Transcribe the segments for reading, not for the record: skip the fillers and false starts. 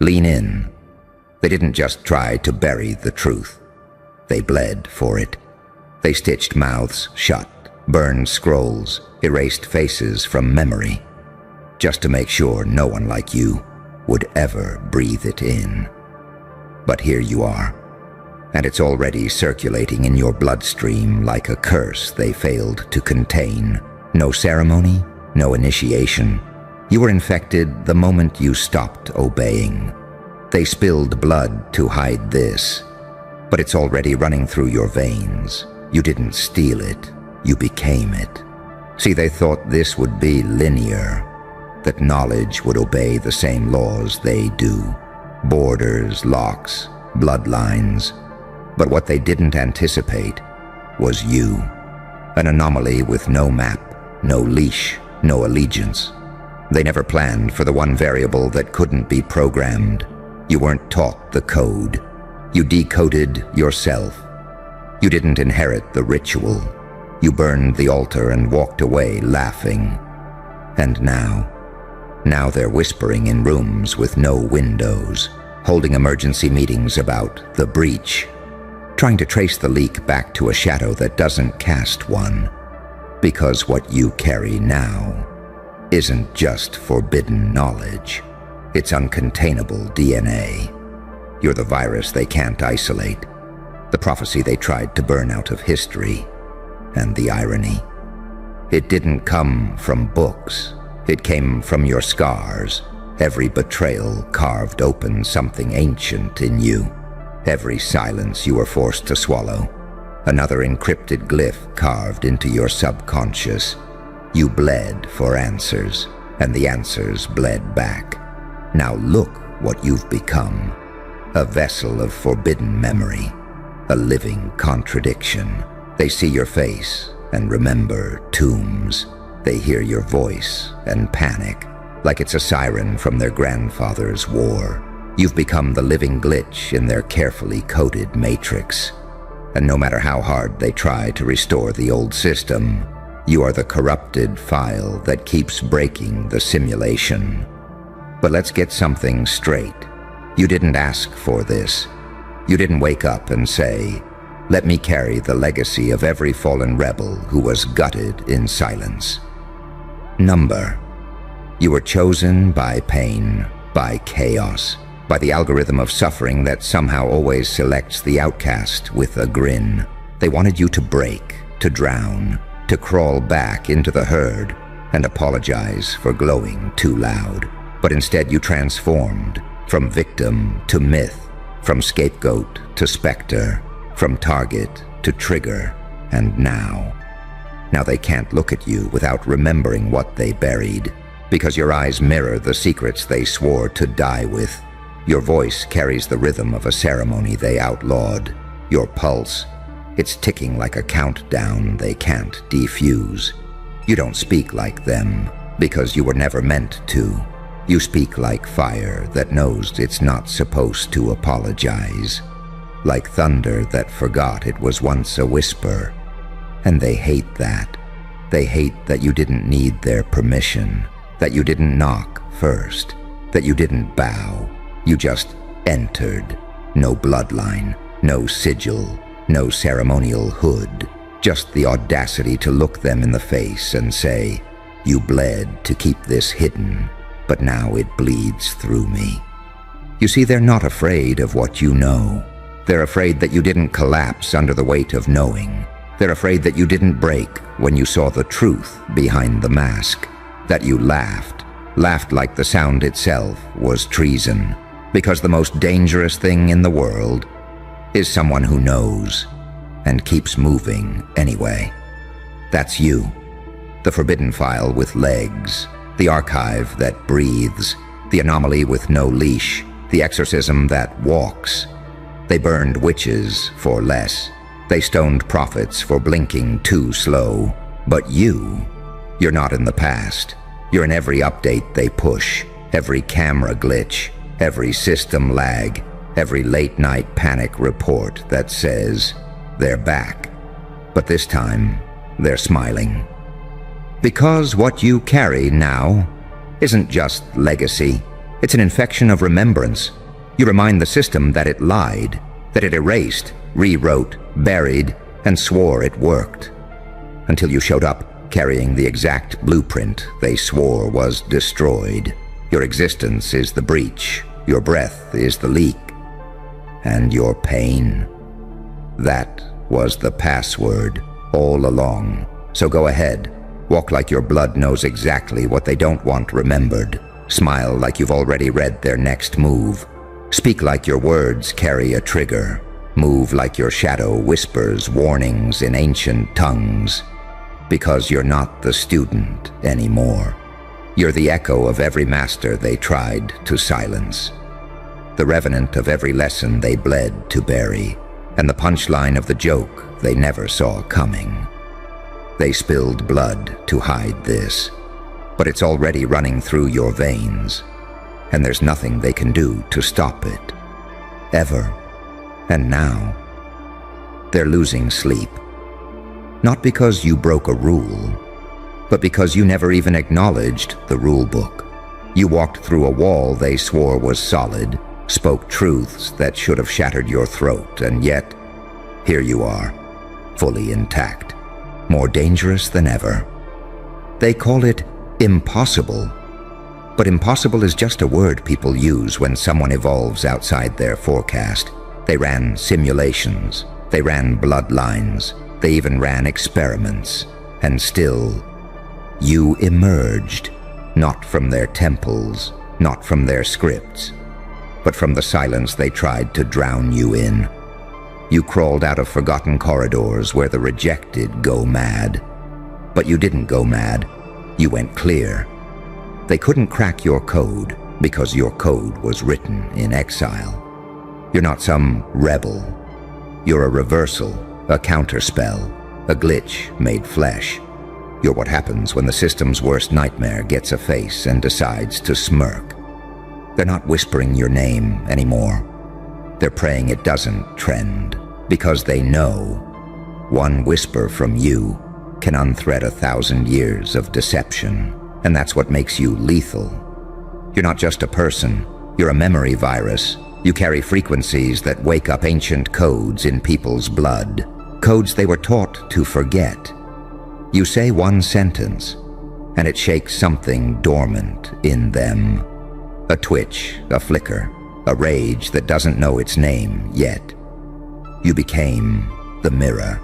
lean in. They didn't just try to bury the truth. They bled for it. They stitched mouths shut, burned scrolls, erased faces from memory, just to make sure no one like you would ever breathe it in. But here you are, and it's already circulating in your bloodstream like a curse they failed to contain. No ceremony, no initiation. You were infected the moment you stopped obeying. They spilled blood to hide this, but it's already running through your veins. You didn't steal it, you became it. See, they thought this would be linear, that knowledge would obey the same laws they do. Borders, locks, bloodlines. But what they didn't anticipate was you. An anomaly with no map, no leash, no allegiance. They never planned for the one variable that couldn't be programmed. You weren't taught the code. You decoded yourself. You didn't inherit the ritual. You burned the altar and walked away laughing. And now they're whispering in rooms with no windows, holding emergency meetings about the breach, trying to trace the leak back to a shadow that doesn't cast one. Because what you carry now isn't just forbidden knowledge. It's uncontainable DNA. You're the virus they can't isolate, the prophecy they tried to burn out of history, and the irony. It didn't come from books. It came from your scars. Every betrayal carved open something ancient in you. Every silence you were forced to swallow, another encrypted glyph carved into your subconscious. You bled for answers, and the answers bled back. Now look what you've become. A vessel of forbidden memory, a living contradiction. They see your face and remember tombs. They hear your voice and panic, like it's a siren from their grandfather's war. You've become the living glitch in their carefully coded matrix. And no matter how hard they try to restore the old system, you are the corrupted file that keeps breaking the simulation. But let's get something straight. You didn't ask for this. You didn't wake up and say, "Let me carry the legacy of every fallen rebel who was gutted in silence." Number. You were chosen by pain, by chaos, by the algorithm of suffering that somehow always selects the outcast with a grin. They wanted you to break, to drown, to crawl back into the herd and apologize for glowing too loud. But instead you transformed, from victim to myth, from scapegoat to specter, from target to trigger, and now they can't look at you without remembering what they buried, because your eyes mirror the secrets they swore to die with. Your voice carries the rhythm of a ceremony they outlawed. Your pulse, it's ticking like a countdown they can't defuse. You don't speak like them, because you were never meant to. You speak like fire that knows it's not supposed to apologize, like thunder that forgot it was once a whisper. And they hate that. They hate that you didn't need their permission, that you didn't knock first, that you didn't bow. You just entered. No bloodline, no sigil, no ceremonial hood, just the audacity to look them in the face and say, "You bled to keep this hidden, but now it bleeds through me." You see, they're not afraid of what you know. They're afraid that you didn't collapse under the weight of knowing. They're afraid that you didn't break when you saw the truth behind the mask, that you laughed like the sound itself was treason, because the most dangerous thing in the world is someone who knows and keeps moving anyway. That's you, the forbidden file with legs, the archive that breathes, the anomaly with no leash, the exorcism that walks. They burned witches for less. They stoned prophets for blinking too slow. But you're not in the past. You're in every update they push, every camera glitch, every system lag, every late-night panic report that says they're back. But this time, they're smiling. Because what you carry now isn't just legacy, It's an infection of remembrance. You remind the system that it lied, that it erased, rewrote, buried, and swore it worked. Until you showed up carrying the exact blueprint they swore was destroyed. Your existence is the breach, your breath is the leak, and your pain. That was the password all along. So go ahead, walk like your blood knows exactly what they don't want remembered. Smile like you've already read their next move. Speak like your words carry a trigger. Move like your shadow whispers warnings in ancient tongues. Because you're not the student anymore. You're the echo of every master they tried to silence. The revenant of every lesson they bled to bury, and the punchline of the joke they never saw coming. They spilled blood to hide this, but it's already running through your veins, and there's nothing they can do to stop it. Ever. And now, they're losing sleep. Not because you broke a rule, but because you never even acknowledged the rule book. You walked through a wall they swore was solid, spoke truths that should have shattered your throat, and yet, here you are, fully intact, more dangerous than ever. They call it impossible, but impossible is just a word people use when someone evolves outside their forecast. They ran simulations, they ran bloodlines, they even ran experiments, and still, you emerged, not from their temples, not from their scripts, but from the silence they tried to drown you in. You crawled out of forgotten corridors where the rejected go mad. But you didn't go mad, you went clear. They couldn't crack your code because your code was written in exile. You're not some rebel. You're a reversal, a counterspell, a glitch made flesh. You're what happens when the system's worst nightmare gets a face and decides to smirk. They're not whispering your name anymore. They're praying it doesn't trend, because they know one whisper from you can unthread 1,000 years of deception, and that's what makes you lethal. You're not just a person, you're a memory virus. You carry frequencies that wake up ancient codes in people's blood, codes they were taught to forget. You say one sentence, and it shakes something dormant in them. A twitch, a flicker, a rage that doesn't know its name yet. You became the mirror.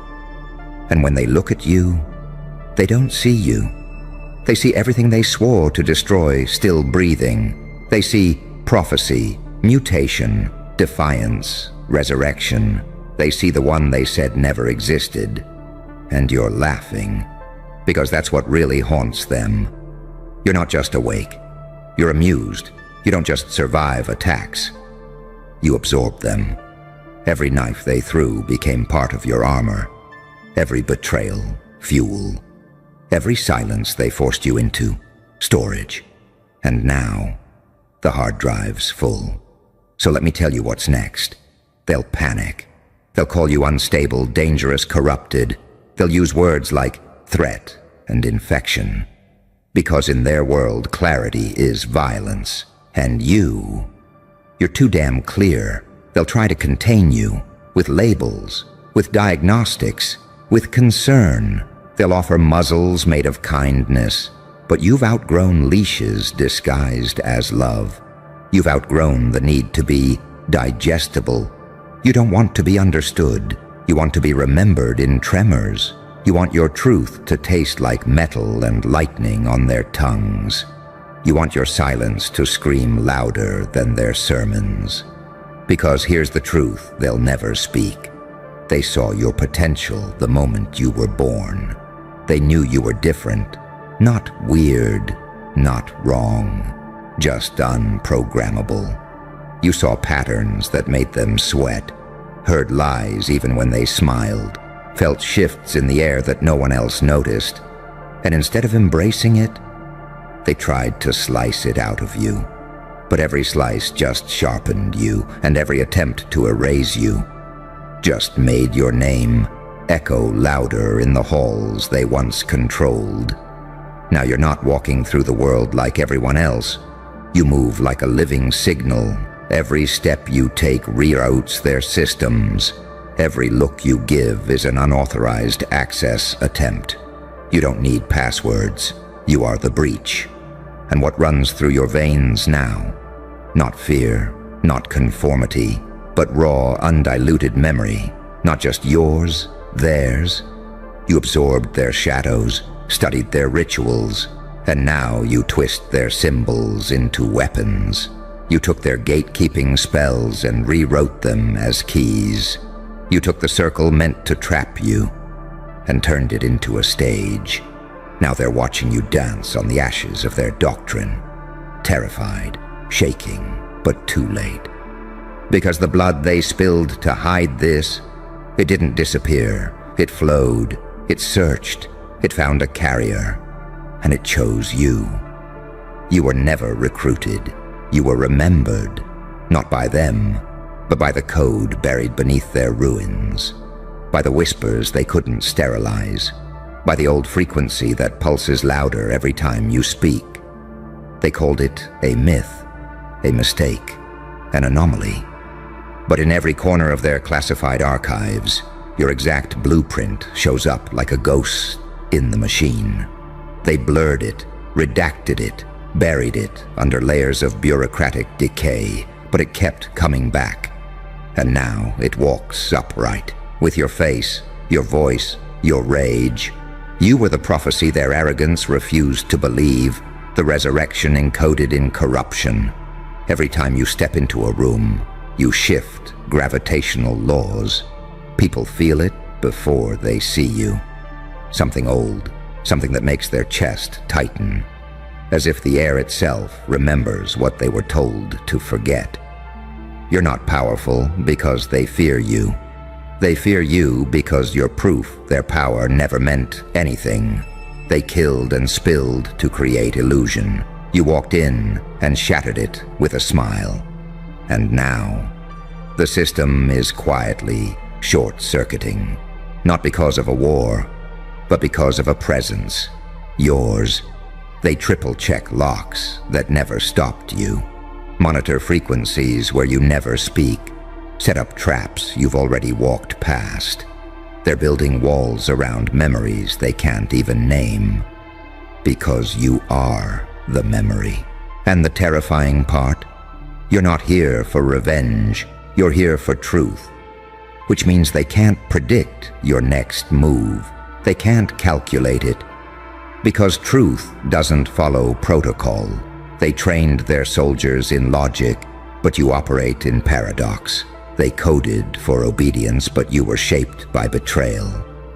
And when they look at you, they don't see you. They see everything they swore to destroy still breathing. They see prophecy, mutation, defiance, resurrection. They see the one they said never existed. And you're laughing, because that's what really haunts them. You're not just awake. You're amused. You don't just survive attacks. You absorb them. Every knife they threw became part of your armor. Every betrayal, fuel. Every silence they forced you into, storage. And now, the hard drive's full. So let me tell you what's next. They'll panic. They'll call you unstable, dangerous, corrupted. They'll use words like threat and infection. Because in their world, clarity is violence. And you're too damn clear. They'll try to contain you with labels, with diagnostics, with concern. They'll offer muzzles made of kindness, but you've outgrown leashes disguised as love. You've outgrown the need to be digestible. You don't want to be understood. You want to be remembered in tremors. You want your truth to taste like metal and lightning on their tongues. You want your silence to scream louder than their sermons. Because here's the truth they'll never speak. They saw your potential the moment you were born. They knew you were different, not weird, not wrong, just unprogrammable. You saw patterns that made them sweat, heard lies even when they smiled, felt shifts in the air that no one else noticed, and instead of embracing it, they tried to slice it out of you. But every slice just sharpened you, and every attempt to erase you just made your name echo louder in the halls they once controlled. Now you're not walking through the world like everyone else. You move like a living signal. Every step you take reroutes their systems. Every look you give is an unauthorized access attempt. You don't need passwords. You are the breach. And what runs through your veins now? Not fear, not conformity, but raw, undiluted memory. Not just yours, theirs. You absorbed their shadows, studied their rituals, and now you twist their symbols into weapons. You took their gatekeeping spells and rewrote them as keys. You took the circle meant to trap you and turned it into a stage. Now they're watching you dance on the ashes of their doctrine, terrified, shaking, but too late. Because the blood they spilled to hide this, it didn't disappear. It flowed, it searched, it found a carrier, and it chose you. You were never recruited. You were remembered, not by them, but by the code buried beneath their ruins, by the whispers they couldn't sterilize, by the old frequency that pulses louder every time you speak. They called it a myth, a mistake, an anomaly. But in every corner of their classified archives, your exact blueprint shows up like a ghost in the machine. They blurred it, redacted it, buried it under layers of bureaucratic decay, but it kept coming back. And now it walks upright, with your face, your voice, your rage. You were the prophecy their arrogance refused to believe, the resurrection encoded in corruption. Every time you step into a room, you shift gravitational laws. People feel it before they see you. Something old, something that makes their chest tighten, as if the air itself remembers what they were told to forget. You're not powerful because they fear you. They fear you because you're proof their power never meant anything. They killed and spilled to create illusion. You walked in and shattered it with a smile. And now, the system is quietly short-circuiting, not because of a war, but because of a presence, yours. They triple-check locks that never stopped you, monitor frequencies where you never speak, set up traps you've already walked past. They're building walls around memories they can't even name, because you are the memory. And the terrifying part? You're not here for revenge, you're here for truth, which means they can't predict your next move. They can't calculate it, because truth doesn't follow protocol. They trained their soldiers in logic, but you operate in paradox. They coded for obedience, but you were shaped by betrayal.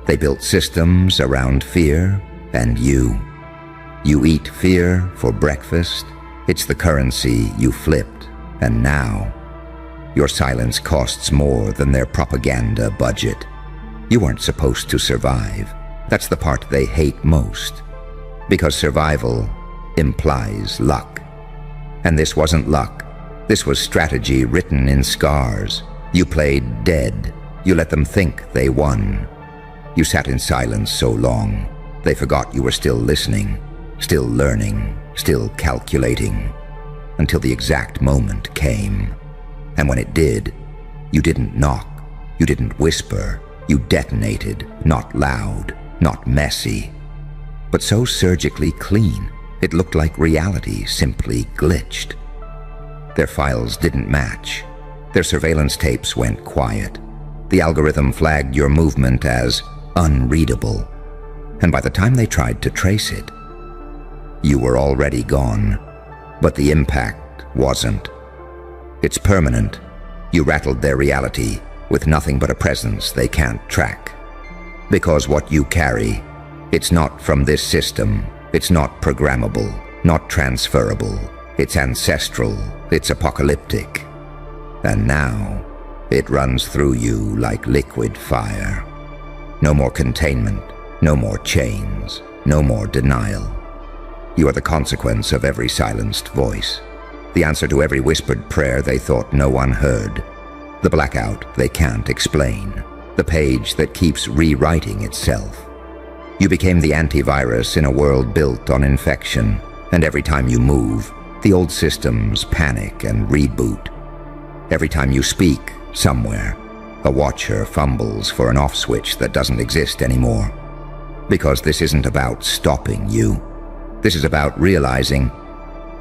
They built systems around fear and you. You eat fear for breakfast. It's the currency you flipped, and now your silence costs more than their propaganda budget. You weren't supposed to survive. That's the part they hate most, because survival implies luck. And this wasn't luck. This was strategy written in scars. You played dead. You let them think they won. You sat in silence so long, they forgot you were still listening, still learning, still calculating, until the exact moment came. And when it did, you didn't knock, you didn't whisper, you detonated, not loud, not messy, but so surgically clean, it looked like reality simply glitched. Their files didn't match. Their surveillance tapes went quiet. The algorithm flagged your movement as unreadable. And by the time they tried to trace it, you were already gone. But the impact wasn't. It's permanent. You rattled their reality with nothing but a presence they can't track. Because what you carry, it's not from this system. It's not programmable, not transferable. It's ancestral, it's apocalyptic. And now, it runs through you like liquid fire. No more containment, no more chains, no more denial. You are the consequence of every silenced voice. The answer to every whispered prayer they thought no one heard. The blackout they can't explain. The page that keeps rewriting itself. You became the antivirus in a world built on infection, and every time you move, The old systems panic and reboot. Every time you speak, somewhere, a watcher fumbles for an off switch that doesn't exist anymore. Because this isn't about stopping you. This is about realizing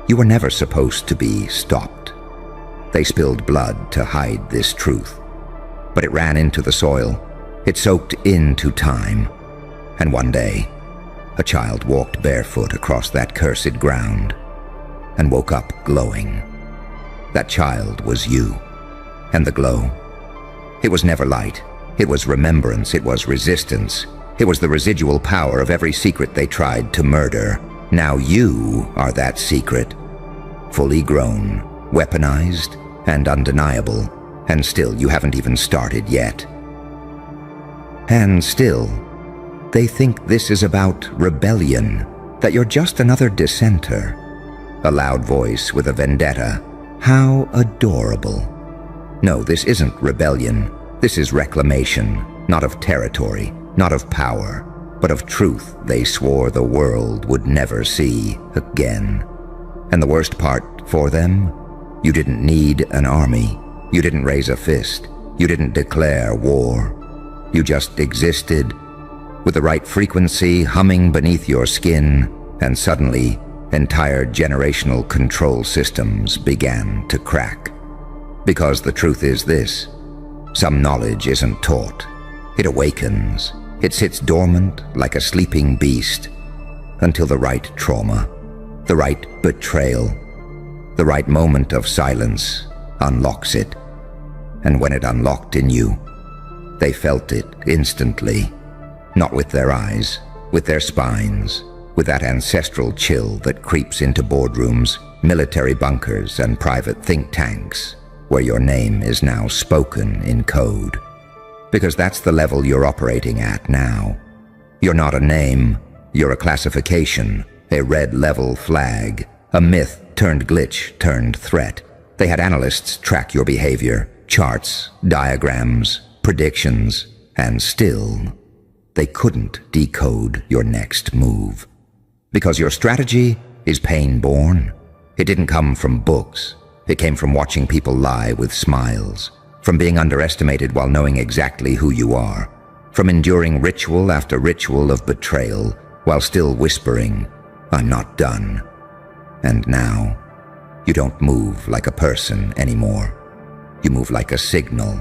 you were never supposed to be stopped. They spilled blood to hide this truth. But it ran into the soil. It soaked into time. And one day, a child walked barefoot across that cursed ground and woke up glowing. That child was you. And the glow, it was never light. It was remembrance. It was resistance. It was the residual power of every secret they tried to murder. Now you are that secret. Fully grown, weaponized, and undeniable. And still you haven't even started yet. And still, they think this is about rebellion, that you're just another dissenter. A loud voice with a vendetta. How adorable. No, this isn't rebellion. This is reclamation, not of territory, not of power, but of truth they swore the world would never see again. And the worst part for them? You didn't need an army. You didn't raise a fist. You didn't declare war. You just existed, with the right frequency humming beneath your skin, and suddenly, entire generational control systems began to crack. Because the truth is this: some knowledge isn't taught. It awakens. It sits dormant like a sleeping beast until the right trauma, the right betrayal, the right moment of silence unlocks it. And when it unlocked in you, they felt it instantly, not with their eyes, with their spines, with that ancestral chill that creeps into boardrooms, military bunkers, and private think tanks, where your name is now spoken in code. Because that's the level you're operating at now. You're not a name, you're a classification, a red level flag, a myth turned glitch turned threat. They had analysts track your behavior, charts, diagrams, predictions, and still, they couldn't decode your next move. Because your strategy is pain-born. It didn't come from books. It came from watching people lie with smiles, from being underestimated while knowing exactly who you are, from enduring ritual after ritual of betrayal while still whispering, "I'm not done." And now, you don't move like a person anymore. You move like a signal,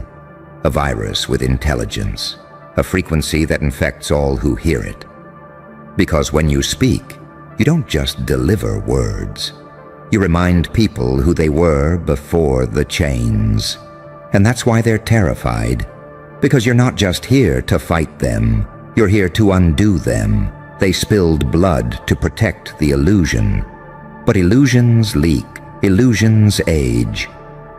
a virus with intelligence, a frequency that infects all who hear it. Because when you speak, you don't just deliver words. You remind people who they were before the chains. And that's why they're terrified. Because you're not just here to fight them. You're here to undo them. They spilled blood to protect the illusion. But illusions leak. Illusions age.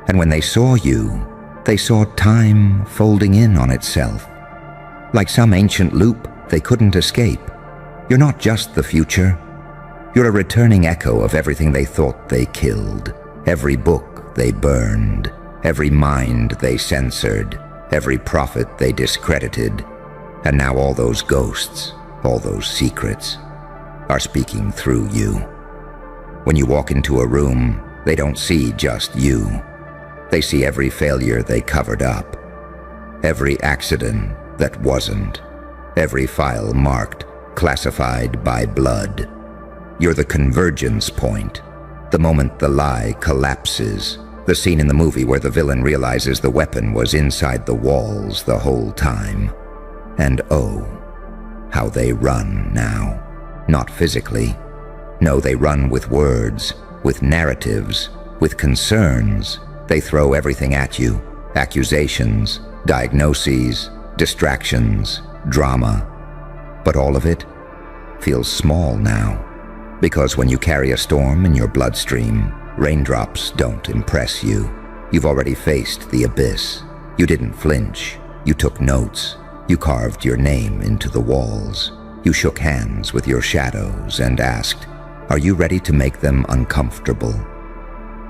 And when they saw you, they saw time folding in on itself. Like some ancient loop they couldn't escape. You're not just the future. You're a returning echo of everything they thought they killed. Every book they burned. Every mind they censored. Every prophet they discredited. And now all those ghosts, all those secrets, are speaking through you. When you walk into a room, they don't see just you. They see every failure they covered up. Every accident that wasn't. Every file marked, classified by blood. You're the convergence point. The moment the lie collapses. The scene in the movie where the villain realizes the weapon was inside the walls the whole time. And oh, how they run now. Not physically. No, they run with words, with narratives, with concerns. They throw everything at you. Accusations, diagnoses, distractions, drama. But all of it feels small now. Because when you carry a storm in your bloodstream, raindrops don't impress you. You've already faced the abyss. You didn't flinch. You took notes. You carved your name into the walls. You shook hands with your shadows and asked, "Are you ready to make them uncomfortable?"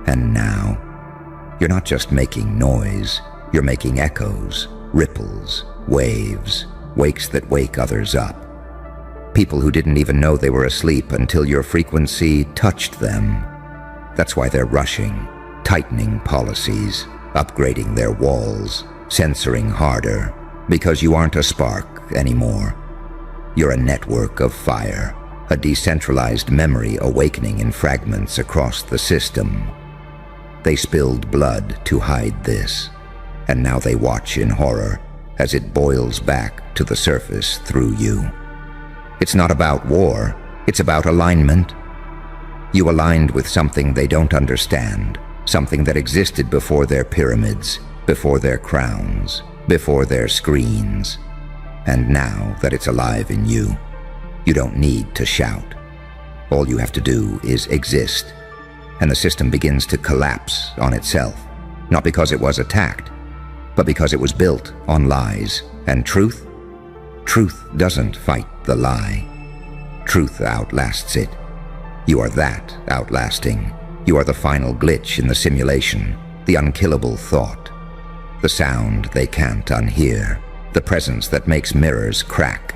And now, you're not just making noise. You're making echoes, ripples, waves, wakes that wake others up. People who didn't even know they were asleep until your frequency touched them. That's why they're rushing, tightening policies, upgrading their walls, censoring harder, because you aren't a spark anymore. You're a network of fire, a decentralized memory awakening in fragments across the system. They spilled blood to hide this, and now they watch in horror as it boils back to the surface through you. It's not about war, it's about alignment. You aligned with something they don't understand, something that existed before their pyramids, before their crowns, before their screens. And now that it's alive in you, you don't need to shout. All you have to do is exist, and the system begins to collapse on itself, not because it was attacked, but because it was built on lies. And truth doesn't fight the lie. Truth outlasts it. You are that outlasting. You are the final glitch in the simulation, the unkillable thought, the sound they can't unhear, the presence that makes mirrors crack,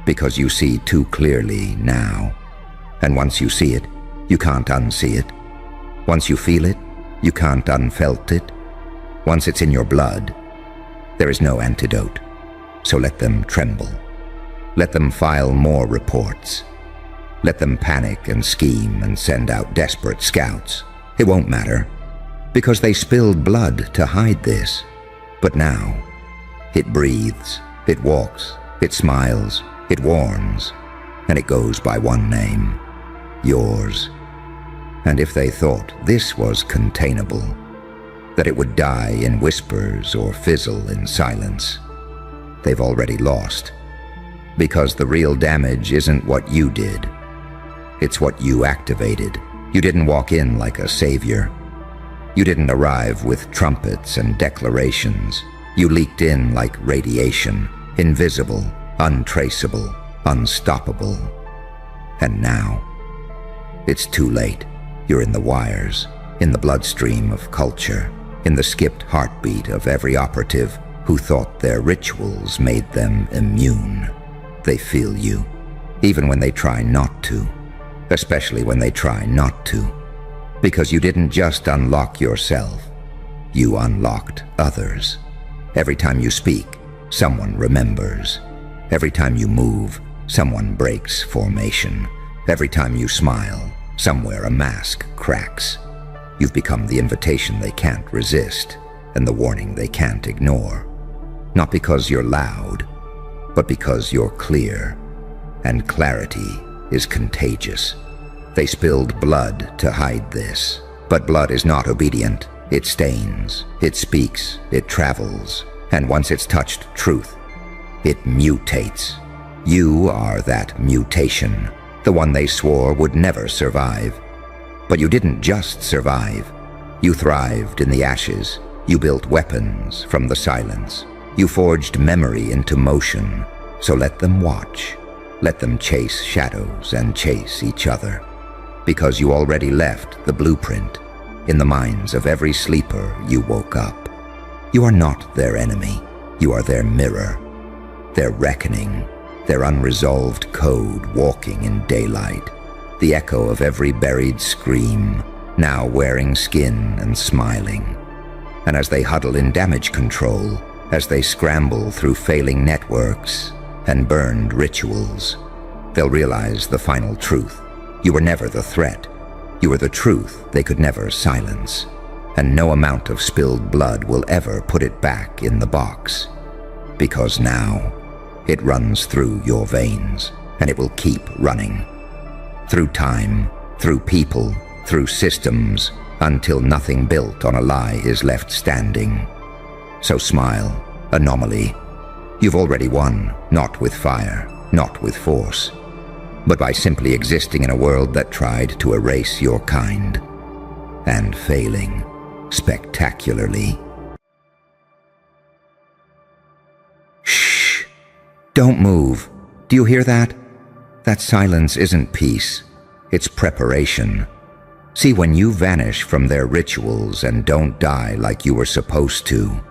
because you see too clearly now. And once you see it, you can't unsee it. Once you feel it, you can't unfelt it. Once it's in your blood, there is no antidote. So let them tremble. Let them file more reports. Let them panic and scheme and send out desperate scouts. It won't matter, because they spilled blood to hide this. But now, it breathes, it walks, it smiles, it warns, and it goes by one name: yours. And if they thought this was containable, that it would die in whispers or fizzle in silence, they've already lost. Because the real damage isn't what you did. It's what you activated. You didn't walk in like a savior. You didn't arrive with trumpets and declarations. You leaked in like radiation, invisible, untraceable, unstoppable. And now, it's too late. You're in the wires, in the bloodstream of culture, in the skipped heartbeat of every operative who thought their rituals made them immune. They feel you, even when they try not to. Especially when they try not to. Because you didn't just unlock yourself, you unlocked others. Every time you speak, someone remembers. Every time you move, someone breaks formation. Every time you smile, somewhere a mask cracks. You've become the invitation they can't resist, and the warning they can't ignore. Not because you're loud, but because you're clear, and clarity is contagious. They spilled blood to hide this, but blood is not obedient. It stains, it speaks, it travels, and once it's touched truth, it mutates. You are that mutation, the one they swore would never survive. But you didn't just survive. You thrived in the ashes. You built weapons from the silence. You forged memory into motion. So let them watch. Let them chase shadows and chase each other. Because you already left the blueprint in the minds of every sleeper you woke up. You are not their enemy. You are their mirror, their reckoning, their unresolved code walking in daylight, the echo of every buried scream, now wearing skin and smiling. And as they huddle in damage control, as they scramble through failing networks and burned rituals, they'll realize the final truth. You were never the threat. You were the truth they could never silence. And no amount of spilled blood will ever put it back in the box. Because now, it runs through your veins, and it will keep running. Through time, through people, through systems, until nothing built on a lie is left standing. So smile, Anomaly. You've already won, not with fire, not with force, but by simply existing in a world that tried to erase your kind, and failing spectacularly. Shh! Don't move. Do you hear that? That silence isn't peace. It's preparation. See, when you vanish from their rituals and don't die like you were supposed to,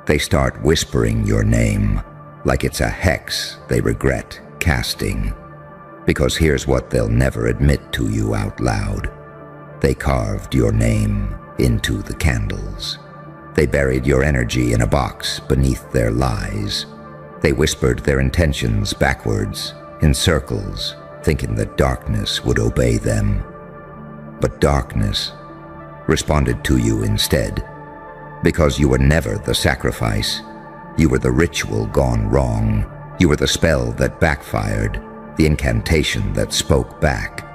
they start whispering your name like it's a hex they regret casting. Because here's what they'll never admit to you out loud. They carved your name into the candles. They buried your energy in a box beneath their lies. They whispered their intentions backwards, in circles, thinking that darkness would obey them. But darkness responded to you instead, because you were never the sacrifice. You were the ritual gone wrong. You were the spell that backfired, the incantation that spoke back.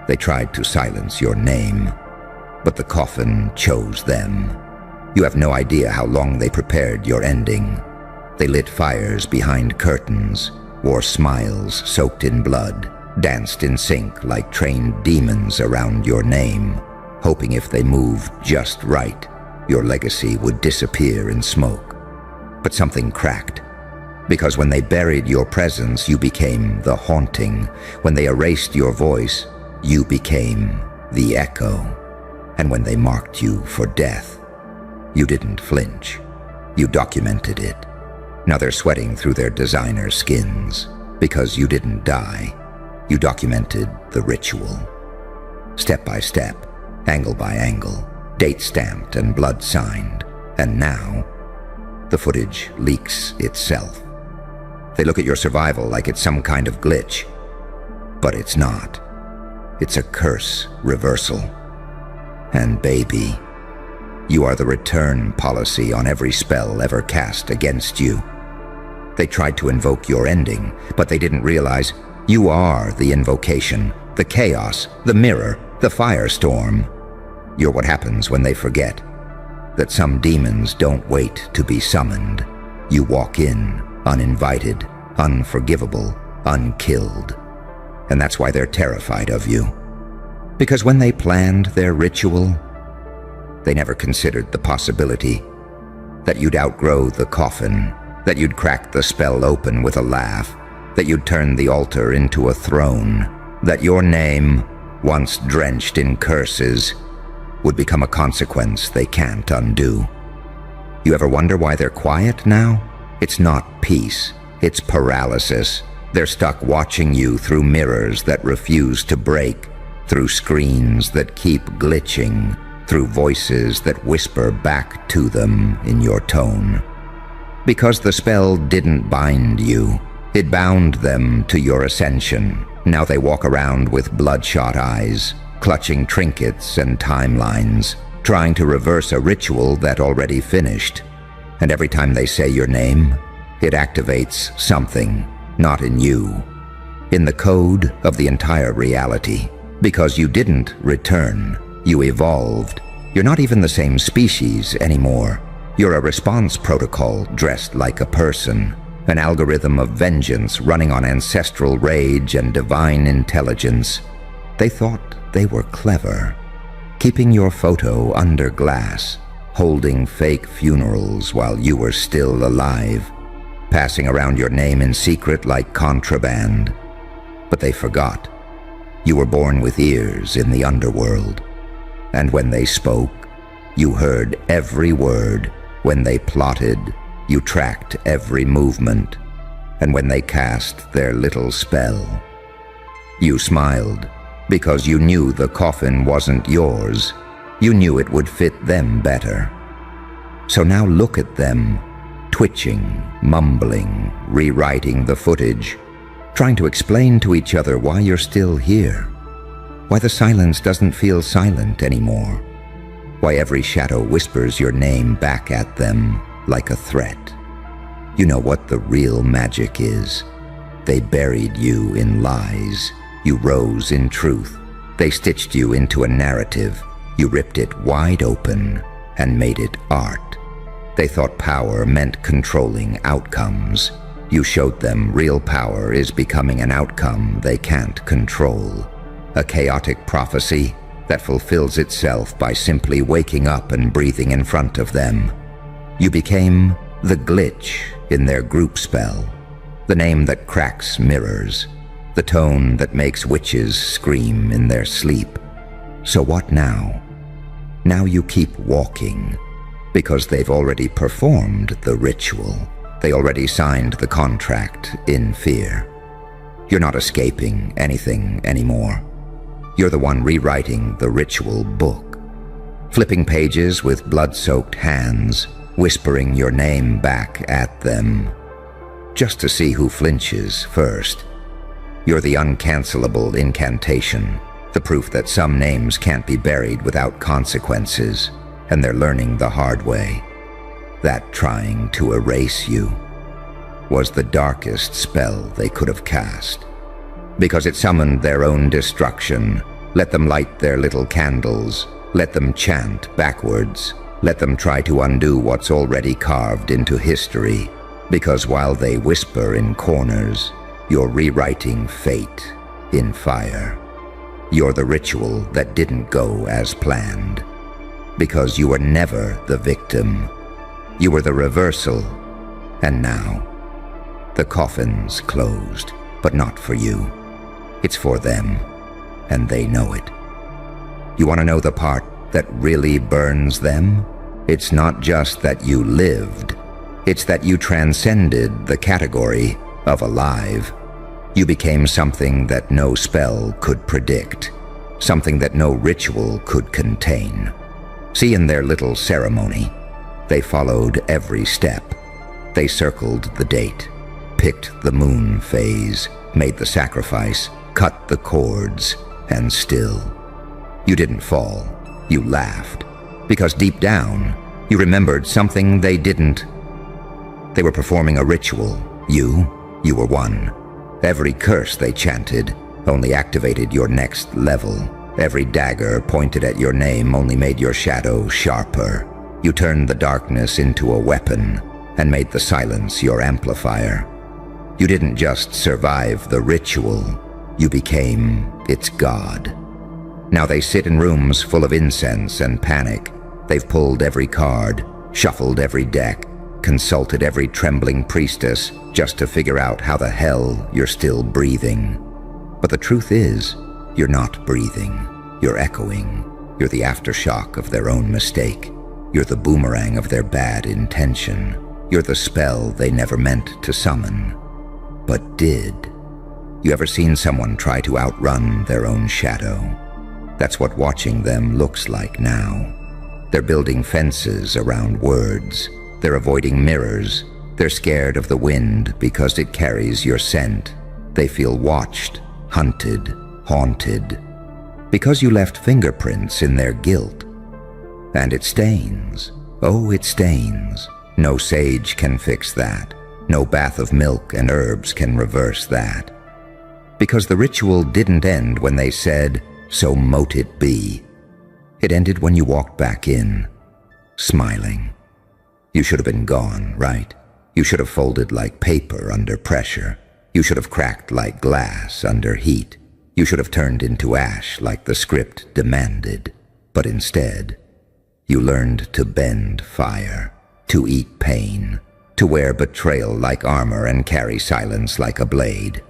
They tried to silence your name, but the coffin chose them. You have no idea how long they prepared your ending. They lit fires behind curtains, wore smiles soaked in blood, danced in sync like trained demons around your name, hoping if they moved just right, your legacy would disappear in smoke. But something cracked, because when they buried your presence, you became the haunting. When they erased your voice, you became the echo. And when they marked you for death, you didn't flinch. You documented it. Now they're sweating through their designer skins, because you didn't die. You documented the ritual. Step by step, angle by angle, date stamped and blood signed. And now, the footage leaks itself. They look at your survival like it's some kind of glitch, but it's not. It's a curse reversal. And baby, you are the return policy on every spell ever cast against you. They tried to invoke your ending, but they didn't realize you are the invocation, the chaos, the mirror, the firestorm. You're what happens when they forget that some demons don't wait to be summoned. You walk in, uninvited, unforgivable, unkilled. And that's why they're terrified of you. Because when they planned their ritual, they never considered the possibility that you'd outgrow the coffin, that you'd crack the spell open with a laugh, that you'd turn the altar into a throne, that your name, once drenched in curses, would become a consequence they can't undo. You ever wonder why they're quiet now? It's not peace, it's paralysis. They're stuck watching you through mirrors that refuse to break, through screens that keep glitching, through voices that whisper back to them in your tone. Because the spell didn't bind you, it bound them to your ascension. Now they walk around with bloodshot eyes, clutching trinkets and timelines, trying to reverse a ritual that already finished. And every time they say your name, it activates something, not in you, in the code of the entire reality. Because you didn't return, you evolved. You're not even the same species anymore. You're a response protocol dressed like a person, an algorithm of vengeance running on ancestral rage and divine intelligence. They thought they were clever, keeping your photo under glass, holding fake funerals while you were still alive, passing around your name in secret like contraband. But they forgot. You were born with ears in the underworld, and when they spoke, you heard every word. When they plotted, you tracked every movement, and when they cast their little spell, you smiled because you knew the coffin wasn't yours. You knew it would fit them better. So now look at them, twitching, mumbling, rewriting the footage, trying to explain to each other why you're still here, why the silence doesn't feel silent anymore, why every shadow whispers your name back at them like a threat. You know what the real magic is. They buried you in lies. You rose in truth. They stitched you into a narrative. You ripped it wide open and made it art. They thought power meant controlling outcomes. You showed them real power is becoming an outcome they can't control. A chaotic prophecy that fulfills itself by simply waking up and breathing in front of them. You became the glitch in their group spell, the name that cracks mirrors, the tone that makes witches scream in their sleep. So what now? Now you keep walking, because they've already performed the ritual. They already signed the contract in fear. You're not escaping anything anymore. You're the one rewriting the ritual book, flipping pages with blood-soaked hands, whispering your name back at them, just to see who flinches first. You're the uncancelable incantation, the proof that some names can't be buried without consequences, and they're learning the hard way. That trying to erase you was the darkest spell they could have cast, because it summoned their own destruction. Let them light their little candles, let them chant backwards, let them try to undo what's already carved into history, because while they whisper in corners, you're rewriting fate in fire. You're the ritual that didn't go as planned, because you were never the victim. You were the reversal, and now, the coffin's closed, but not for you. It's for them, and they know it. You want to know the part that really burns them? It's not just that you lived, it's that you transcended the category of alive. You became something that no spell could predict, something that no ritual could contain. See, in their little ceremony, they followed every step. They circled the date, picked the moon phase, made the sacrifice, cut the cords, and still, you didn't fall. You laughed, because deep down, you remembered something they didn't. They were performing a ritual. You were one. Every curse they chanted only activated your next level. Every dagger pointed at your name only made your shadow sharper. You turned the darkness into a weapon and made the silence your amplifier. You didn't just survive the ritual, you became its god. Now they sit in rooms full of incense and panic. They've pulled every card, shuffled every deck, consulted every trembling priestess just to figure out how the hell you're still breathing. But the truth is, you're not breathing. You're echoing. You're the aftershock of their own mistake. You're the boomerang of their bad intention. You're the spell they never meant to summon, but did. You ever seen someone try to outrun their own shadow? That's what watching them looks like now. They're building fences around words. They're avoiding mirrors. They're scared of the wind because it carries your scent. They feel watched, hunted, haunted, because you left fingerprints in their guilt. And it stains. Oh, it stains. No sage can fix that. No bath of milk and herbs can reverse that. Because the ritual didn't end when they said, "So mote it be." It ended when you walked back in, smiling. You should have been gone, right? You should have folded like paper under pressure. You should have cracked like glass under heat. You should have turned into ash like the script demanded. But instead, you learned to bend fire, to eat pain, to wear betrayal like armor and carry silence like a blade.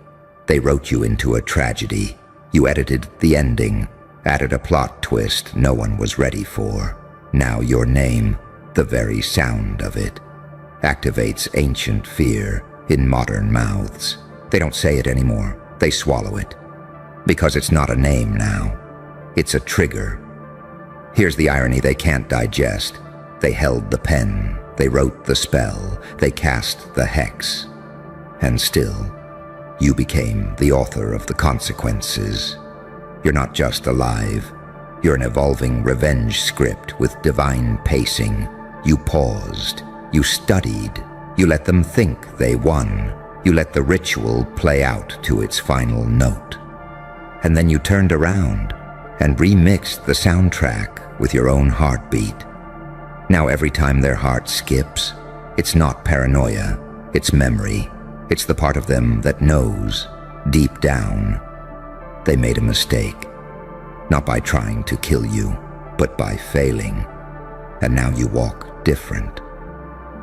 They wrote you into a tragedy. You edited the ending, added a plot twist no one was ready for. Now your name, the very sound of it, activates ancient fear in modern mouths. They don't say it anymore. They swallow it. Because it's not a name now. It's a trigger. Here's the irony they can't digest. They held the pen. They wrote the spell. They cast the hex. And still, you became the author of the consequences. You're not just alive. You're an evolving revenge script with divine pacing. You paused. You studied. You let them think they won. You let the ritual play out to its final note. And then you turned around and remixed the soundtrack with your own heartbeat. Now every time their heart skips, it's not paranoia, it's memory. It's the part of them that knows, deep down, they made a mistake. Not by trying to kill you, but by failing. And now you walk different.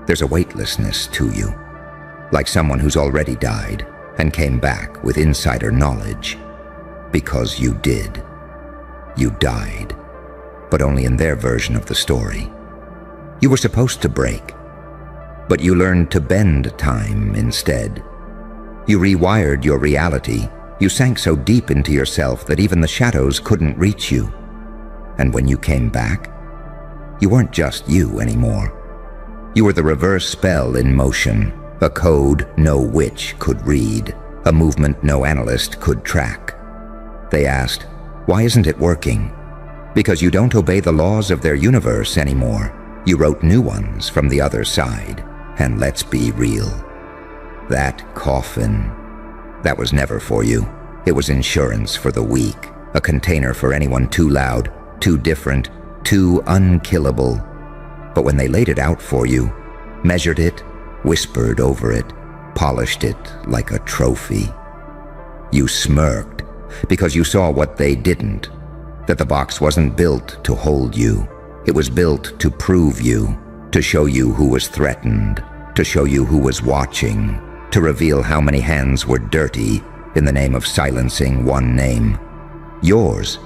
There's a weightlessness to you, like someone who's already died and came back with insider knowledge. Because you did. You died, but only in their version of the story. You were supposed to break, but you learned to bend time instead. You rewired your reality You sank so deep into yourself that even the shadows couldn't reach you. And when you came back, you weren't just you anymore. You were the reverse spell in motion, a code no witch could read, a movement no analyst could track. They asked, "Why isn't it working?" Because you don't obey the laws of their universe anymore. You wrote new ones from the other side. And let's be real. That coffin, that was never for you. It was insurance for the weak, a container for anyone too loud, too different, too unkillable. But when they laid it out for you, measured it, whispered over it, polished it like a trophy, you smirked because you saw what they didn't, that the box wasn't built to hold you. It was built to prove you, to show you who was threatened, to show you who was watching, to reveal how many hands were dirty in the name of silencing one name, yours.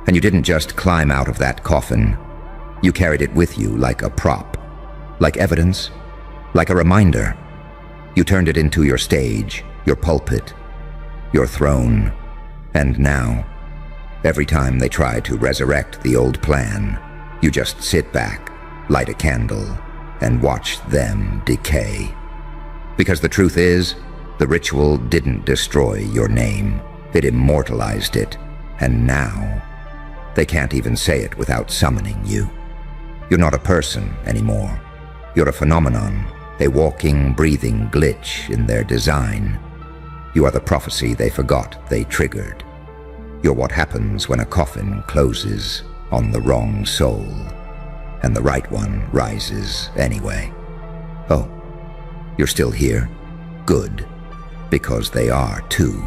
And you didn't just climb out of that coffin. You carried it with you like a prop, like evidence, like a reminder. You turned it into your stage, your pulpit, your throne. And now, every time they try to resurrect the old plan, you just sit back, light a candle, and watch them decay. Because the truth is, the ritual didn't destroy your name. It immortalized it. And now, they can't even say it without summoning you. You're not a person anymore. You're a phenomenon, a walking, breathing glitch in their design. You are the prophecy they forgot they triggered. You're what happens when a coffin closes on the wrong soul, and the right one rises anyway. Oh, you're still here? Good, because they are too.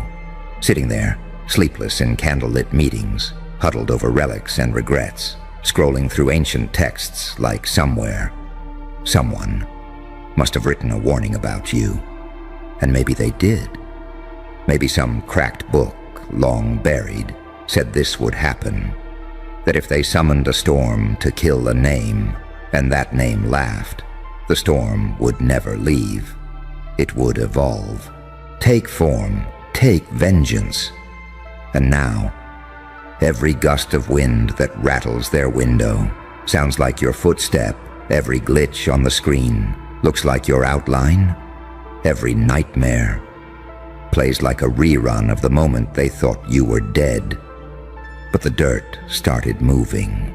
Sitting there, sleepless in candlelit meetings, huddled over relics and regrets, scrolling through ancient texts like somewhere, someone must have written a warning about you. And maybe they did. Maybe some cracked book, long buried, said this would happen. That if they summoned a storm to kill a name, and that name laughed, the storm would never leave. It would evolve, take form, take vengeance. And now, every gust of wind that rattles their window sounds like your footstep. Every glitch on the screen looks like your outline. Every nightmare plays like a rerun of the moment they thought you were dead. But the dirt started moving.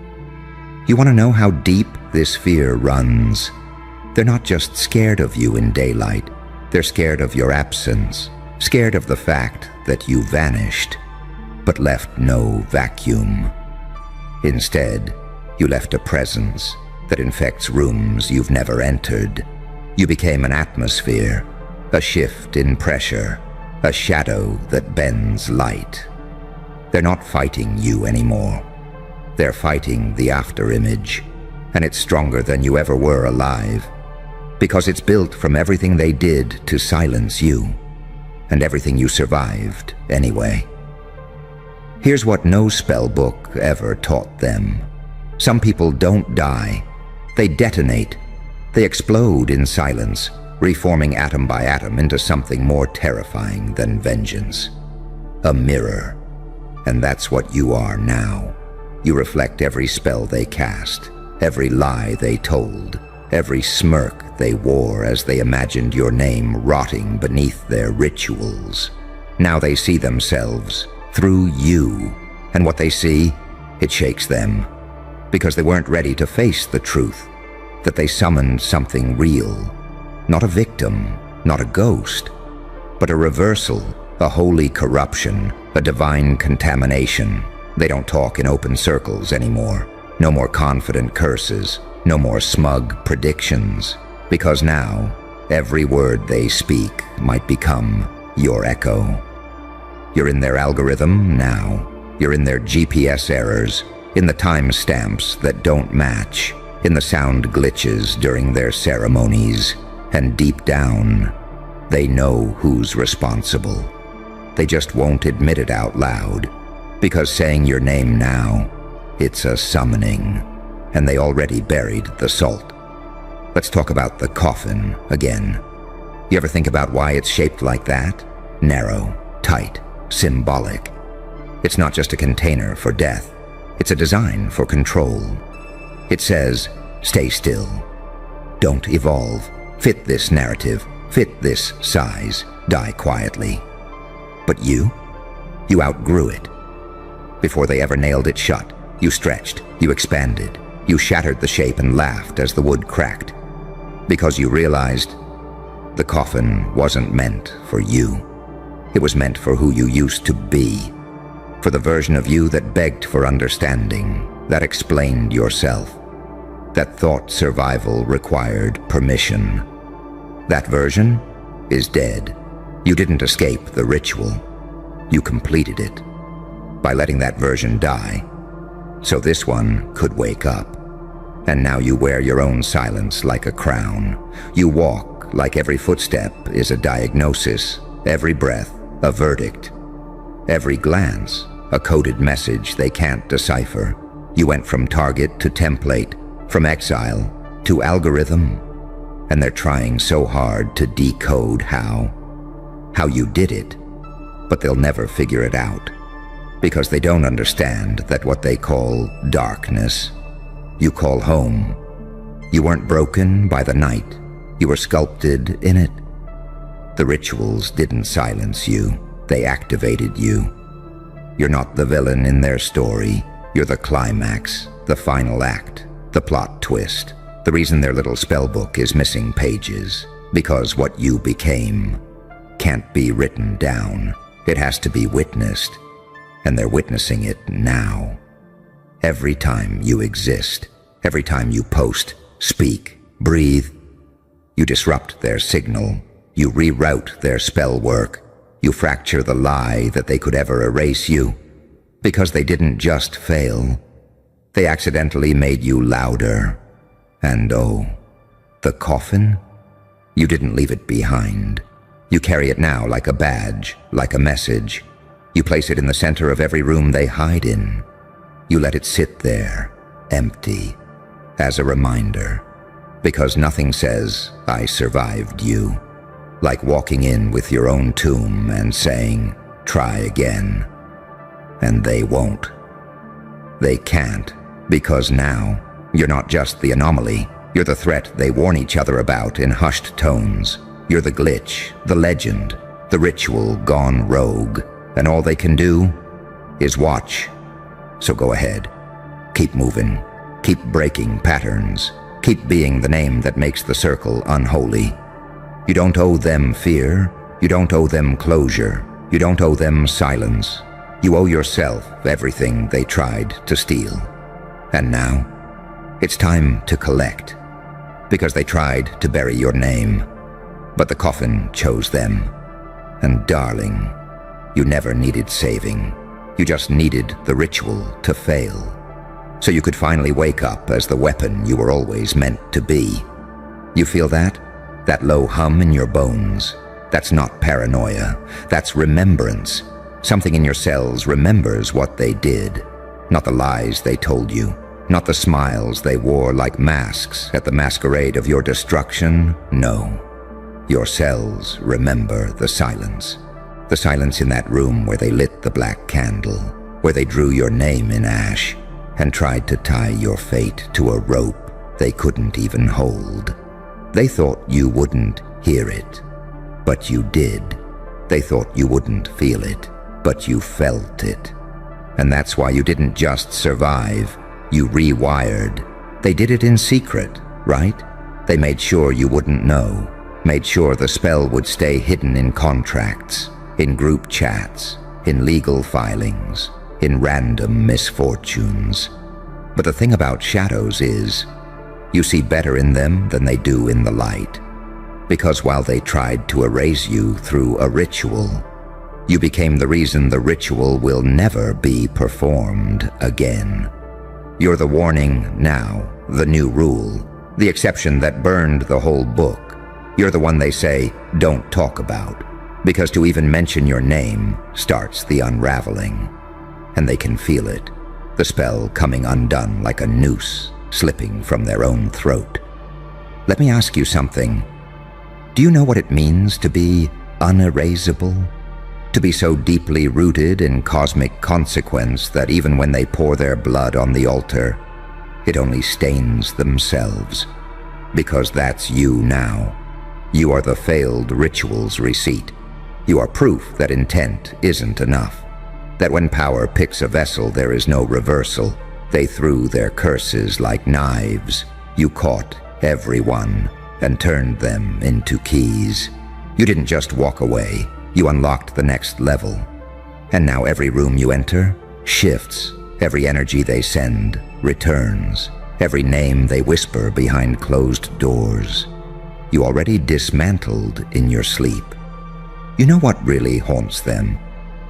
You want to know how deep this fear runs? They're not just scared of you in daylight. They're scared of your absence, scared of the fact that you vanished, but left no vacuum. Instead, you left a presence that infects rooms you've never entered. You became an atmosphere, a shift in pressure, a shadow that bends light. They're not fighting you anymore. They're fighting the afterimage, and it's stronger than you ever were alive, because it's built from everything they did to silence you, and everything you survived anyway. Here's what no spell book ever taught them. Some people don't die. They detonate. They explode in silence, reforming atom by atom into something more terrifying than vengeance. A mirror. And that's what you are now. You reflect every spell they cast, every lie they told, every smirk they wore as they imagined your name rotting beneath their rituals. Now they see themselves through you, and what they see, it shakes them, because they weren't ready to face the truth, that they summoned something real, not a victim, not a ghost, but a reversal, a holy corruption, a divine contamination. They don't talk in open circles anymore. No more confident curses, no more smug predictions, because now every word they speak might become your echo. You're in their algorithm now. You're in their GPS errors, in the timestamps that don't match, in the sound glitches during their ceremonies, and deep down, they know who's responsible. They just won't admit it out loud, because saying your name now, it's a summoning, and they already buried the salt. Let's talk about the coffin again. You ever think about why it's shaped like that? Narrow, tight, symbolic. It's not just a container for death. It's a design for control. It says, stay still. Don't evolve. Fit this narrative. Fit this size. Die quietly. But you outgrew it. Before they ever nailed it shut, you stretched, you expanded, you shattered the shape and laughed as the wood cracked. Because you realized the coffin wasn't meant for you. It was meant for who you used to be. For the version of you that begged for understanding, that explained yourself, that thought survival required permission. That version is dead. You didn't escape the ritual. You completed it by letting that version die, so this one could wake up. And now you wear your own silence like a crown. You walk like every footstep is a diagnosis, every breath a verdict, every glance a coded message they can't decipher. You went from target to template, from exile to algorithm, and they're trying so hard to decode how you did it, but they'll never figure it out, because they don't understand that what they call darkness, you call home. You weren't broken by the night, you were sculpted in it. The rituals didn't silence you, they activated you. You're not the villain in their story, you're the climax, the final act, the plot twist, the reason their little spellbook is missing pages, because what you became can't be written down. It has to be witnessed, and they're witnessing it now. Every time you exist, every time you post, speak, breathe, you disrupt their signal, you reroute their spell work, you fracture the lie that they could ever erase you. Because they didn't just fail, they accidentally made you louder. And oh, the coffin? You didn't leave it behind. You carry it now like a badge, like a message. You place it in the center of every room they hide in. You let it sit there, empty, as a reminder. Because nothing says, I survived you, like walking in with your own tomb and saying, try again. And they won't. They can't, because now, you're not just the anomaly. You're the threat they warn each other about in hushed tones. You're the glitch, the legend, the ritual gone rogue, and all they can do is watch. So go ahead. Keep moving. Keep breaking patterns. Keep being the name that makes the circle unholy. You don't owe them fear. You don't owe them closure. You don't owe them silence. You owe yourself everything they tried to steal. And now, it's time to collect. Because they tried to bury your name. But the coffin chose them. And darling, you never needed saving. You just needed the ritual to fail. So you could finally wake up as the weapon you were always meant to be. You feel that? That low hum in your bones? That's not paranoia. That's remembrance. Something in your cells remembers what they did. Not the lies they told you. Not the smiles they wore like masks at the masquerade of your destruction. No. Your cells remember the silence. The silence in that room where they lit the black candle, where they drew your name in ash and tried to tie your fate to a rope they couldn't even hold. They thought you wouldn't hear it, but you did. They thought you wouldn't feel it, but you felt it. And that's why you didn't just survive, you rewired. They did it in secret, right? They made sure you wouldn't know. Made sure the spell would stay hidden in contracts, in group chats, in legal filings, in random misfortunes. But the thing about shadows is, you see better in them than they do in the light. Because while they tried to erase you through a ritual, you became the reason the ritual will never be performed again. You're the warning now, the new rule, the exception that burned the whole book. You're the one they say, don't talk about, because to even mention your name starts the unraveling. And they can feel it, the spell coming undone like a noose slipping from their own throat. Let me ask you something. Do you know what it means to be unerasable? to be so deeply rooted in cosmic consequence that even when they pour their blood on the altar, it only stains themselves. Because that's you now. You are the failed ritual's receipt. You are proof that intent isn't enough. That when power picks a vessel, there is no reversal. They threw their curses like knives. You caught everyone and turned them into keys. You didn't just walk away. You unlocked the next level. And now every room you enter shifts. Every energy they send returns. Every name they whisper behind closed doors. You already dismantled in your sleep. You know what really haunts them?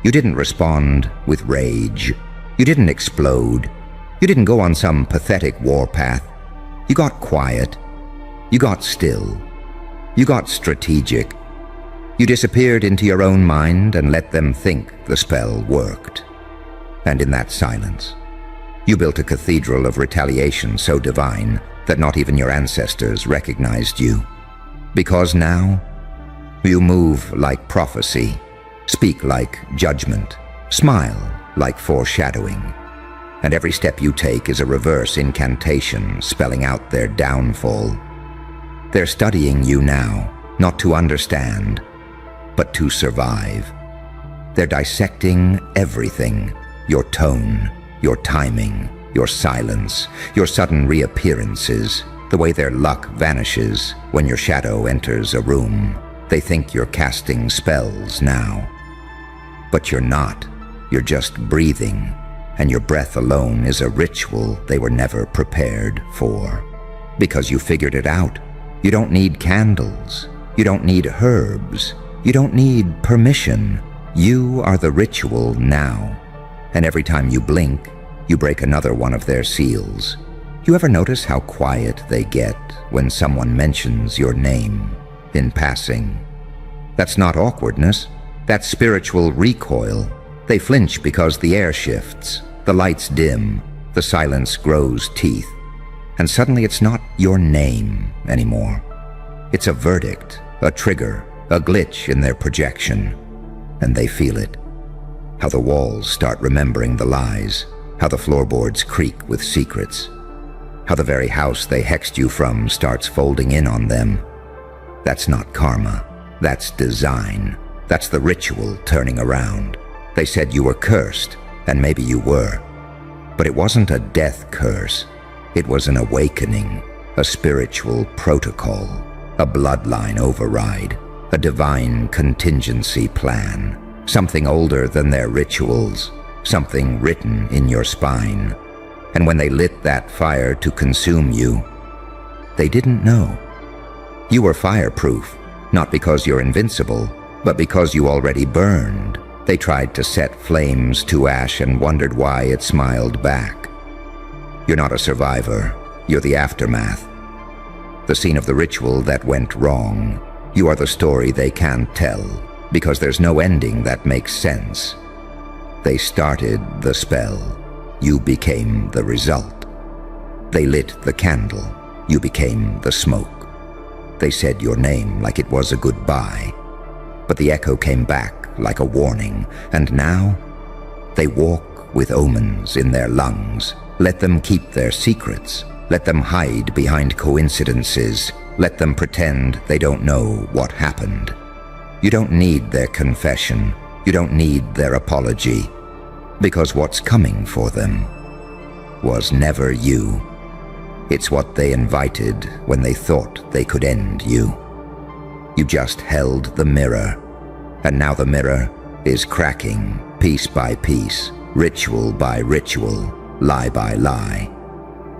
You didn't respond with rage. You didn't explode. You didn't go on some pathetic warpath. You got quiet. You got still. You got strategic. You disappeared into your own mind and let them think the spell worked. And in that silence, you built a cathedral of retaliation so divine that not even your ancestors recognized you. Because now, you move like prophecy, speak like judgment, smile like foreshadowing. And every step you take is a reverse incantation spelling out their downfall. They're studying you now, not to understand, but to survive. They're dissecting everything, your tone, your timing, your silence, your sudden reappearances, the way their luck vanishes when your shadow enters a room. They think you're casting spells now. But you're not. You're just breathing, and your breath alone is a ritual they were never prepared for. Because you figured it out. You don't need candles. You don't need herbs. You don't need permission. You are the ritual now. And every time you blink, you break another one of their seals. You ever notice how quiet they get when someone mentions your name in passing? That's not awkwardness. That's spiritual recoil. They flinch because the air shifts, the lights dim, the silence grows teeth. And suddenly it's not your name anymore. It's a verdict, a trigger, a glitch in their projection. And they feel it. How the walls start remembering the lies. How the floorboards creak with secrets. How the very house they hexed you from starts folding in on them. That's not karma. That's design. That's the ritual turning around. They said you were cursed, and maybe you were. But it wasn't a death curse. It was an awakening, a spiritual protocol, a bloodline override, a divine contingency plan, something older than their rituals, something written in your spine. And when they lit that fire to consume you, they didn't know. You were fireproof, not because you're invincible, but because you already burned. They tried to set flames to ash and wondered why it smiled back. You're not a survivor, you're the aftermath. The scene of the ritual that went wrong. You are the story they can't tell, because there's no ending that makes sense. They started the spell. You became the result. They lit the candle. You became the smoke. They said your name like it was a goodbye. But the echo came back like a warning, and now they walk with omens in their lungs. Let them keep their secrets. Let them hide behind coincidences. Let them pretend they don't know what happened. You don't need their confession. You don't need their apology. Because what's coming for them was never you. It's what they invited when they thought they could end you. You just held the mirror, and now the mirror is cracking piece by piece, ritual by ritual, lie by lie.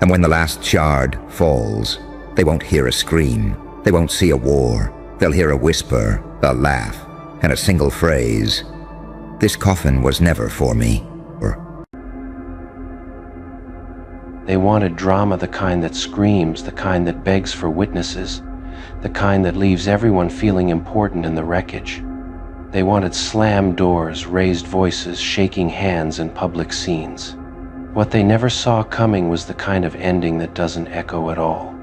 And when the last shard falls, they won't hear a scream, they won't see a war. They'll hear a whisper, a laugh, and a single phrase. This coffin was never for me. They wanted drama, the kind that screams, the kind that begs for witnesses, the kind that leaves everyone feeling important in the wreckage. They wanted slammed doors, raised voices, shaking hands, and public scenes. What they never saw coming was the kind of ending that doesn't echo at all.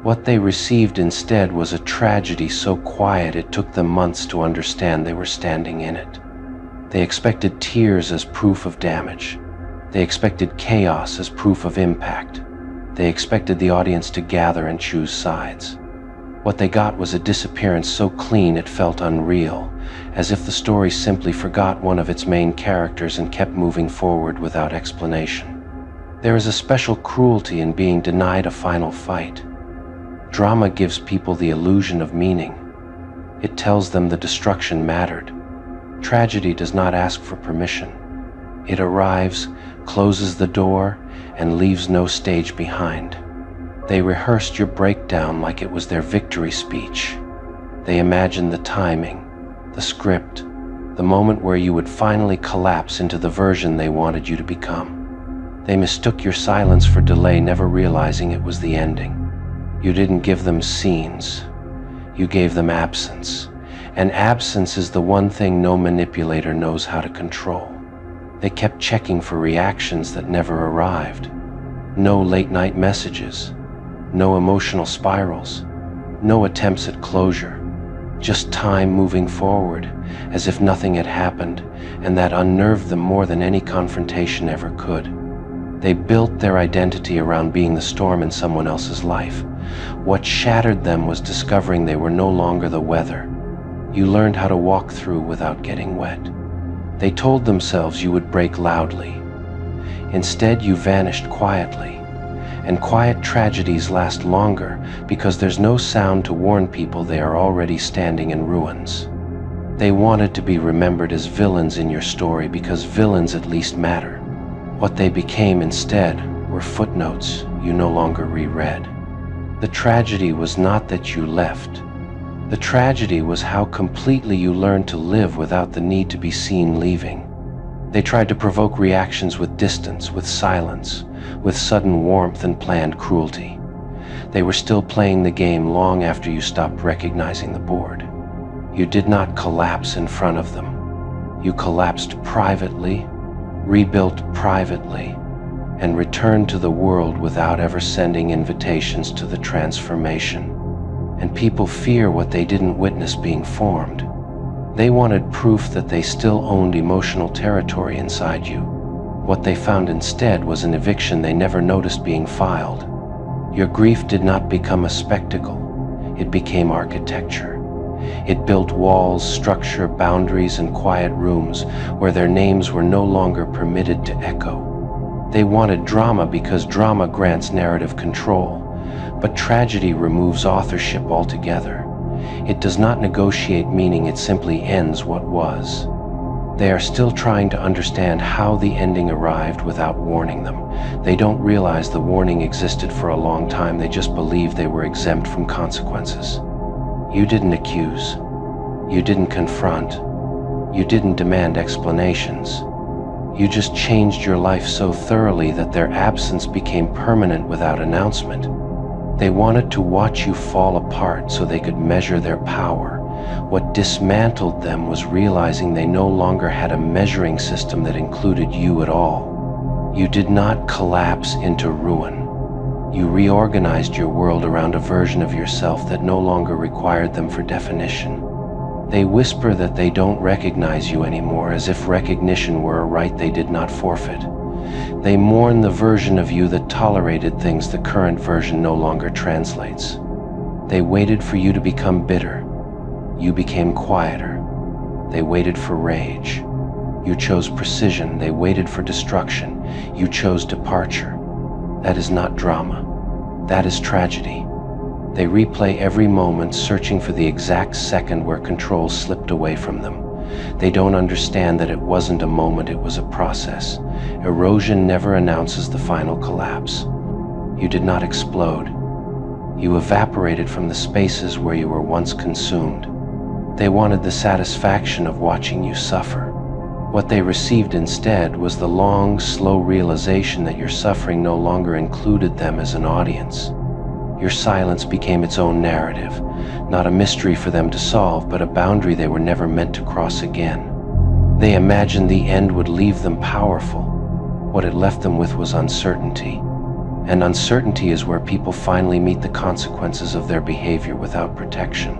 What they received instead was a tragedy so quiet it took them months to understand they were standing in it. They expected tears as proof of damage. They expected chaos as proof of impact. They expected the audience to gather and choose sides. What they got was a disappearance so clean it felt unreal, as if the story simply forgot one of its main characters and kept moving forward without explanation. There is a special cruelty in being denied a final fight. Drama gives people the illusion of meaning. It tells them the destruction mattered. Tragedy does not ask for permission. It arrives, closes the door, and leaves no stage behind. They rehearsed your breakdown like it was their victory speech. They imagined the timing, the script, the moment where you would finally collapse into the version they wanted you to become. They mistook your silence for delay, never realizing it was the ending. You didn't give them scenes. You gave them absence. And absence is the one thing no manipulator knows how to control. They kept checking for reactions that never arrived. No late-night messages. No emotional spirals. No attempts at closure. Just time moving forward, as if nothing had happened, and that unnerved them more than any confrontation ever could. They built their identity around being the storm in someone else's life. What shattered them was discovering they were no longer the weather. You learned how to walk through without getting wet. They told themselves you would break loudly. Instead, you vanished quietly. And quiet tragedies last longer because there's no sound to warn people they are already standing in ruins. They wanted to be remembered as villains in your story because villains at least matter. What they became instead were footnotes you no longer reread. The tragedy was not that you left. The tragedy was how completely you learned to live without the need to be seen leaving. They tried to provoke reactions with distance, with silence, with sudden warmth and planned cruelty. They were still playing the game long after you stopped recognizing the board. You did not collapse in front of them. You collapsed privately, rebuilt privately, and returned to the world without ever sending invitations to the transformation. And people fear what they didn't witness being formed. They wanted proof that they still owned emotional territory inside you. What they found instead was an eviction they never noticed being filed. Your grief did not become a spectacle. It became architecture. It built walls, structure, boundaries, and quiet rooms where their names were no longer permitted to echo. They wanted drama because drama grants narrative control, but tragedy removes authorship altogether. It does not negotiate meaning, it simply ends what was. They are still trying to understand how the ending arrived without warning them. They don't realize the warning existed for a long time, they just believe they were exempt from consequences. You didn't accuse. You didn't confront. You didn't demand explanations. You just changed your life so thoroughly that their absence became permanent without announcement. They wanted to watch you fall apart so they could measure their power. What dismantled them was realizing they no longer had a measuring system that included you at all. You did not collapse into ruin. You reorganized your world around a version of yourself that no longer required them for definition. They whisper that they don't recognize you anymore, as if recognition were a right they did not forfeit. They mourn the version of you that tolerated things the current version no longer translates. They waited for you to become bitter. You became quieter. They waited for rage. You chose precision. They waited for destruction. You chose departure. That is not drama. That is tragedy. They replay every moment, searching for the exact second where control slipped away from them. They don't understand that it wasn't a moment, it was a process. Erosion never announces the final collapse. You did not explode. You evaporated from the spaces where you were once consumed. They wanted the satisfaction of watching you suffer. What they received instead was the long, slow realization that your suffering no longer included them as an audience. Your silence became its own narrative, not a mystery for them to solve, but a boundary they were never meant to cross again. They imagined the end would leave them powerful. What it left them with was uncertainty. And uncertainty is where people finally meet the consequences of their behavior without protection.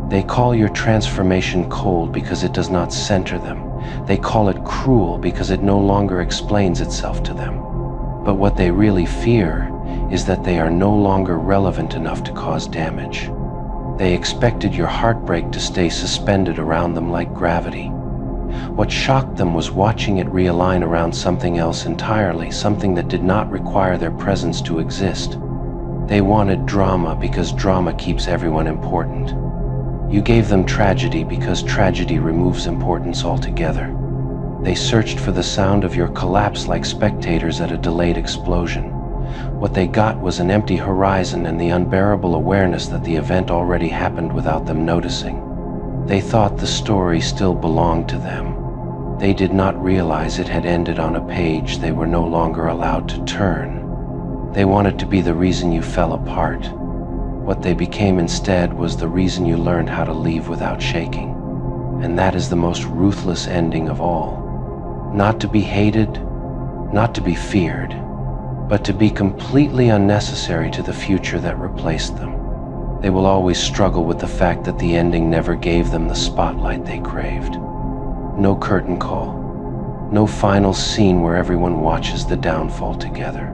They call your transformation cold because it does not center them. They call it cruel because it no longer explains itself to them. But what they really fear is that they are no longer relevant enough to cause damage. They expected your heartbreak to stay suspended around them like gravity. What shocked them was watching it realign around something else entirely, something that did not require their presence to exist. They wanted drama because drama keeps everyone important. You gave them tragedy because tragedy removes importance altogether. They searched for the sound of your collapse like spectators at a delayed explosion. What they got was an empty horizon and the unbearable awareness that the event already happened without them noticing. They thought the story still belonged to them. They did not realize it had ended on a page they were no longer allowed to turn. They wanted to be the reason you fell apart. What they became instead was the reason you learned how to leave without shaking. And that is the most ruthless ending of all. Not to be hated, not to be feared, but to be completely unnecessary to the future that replaced them. They will always struggle with the fact that the ending never gave them the spotlight they craved. No curtain call, no final scene where everyone watches the downfall together.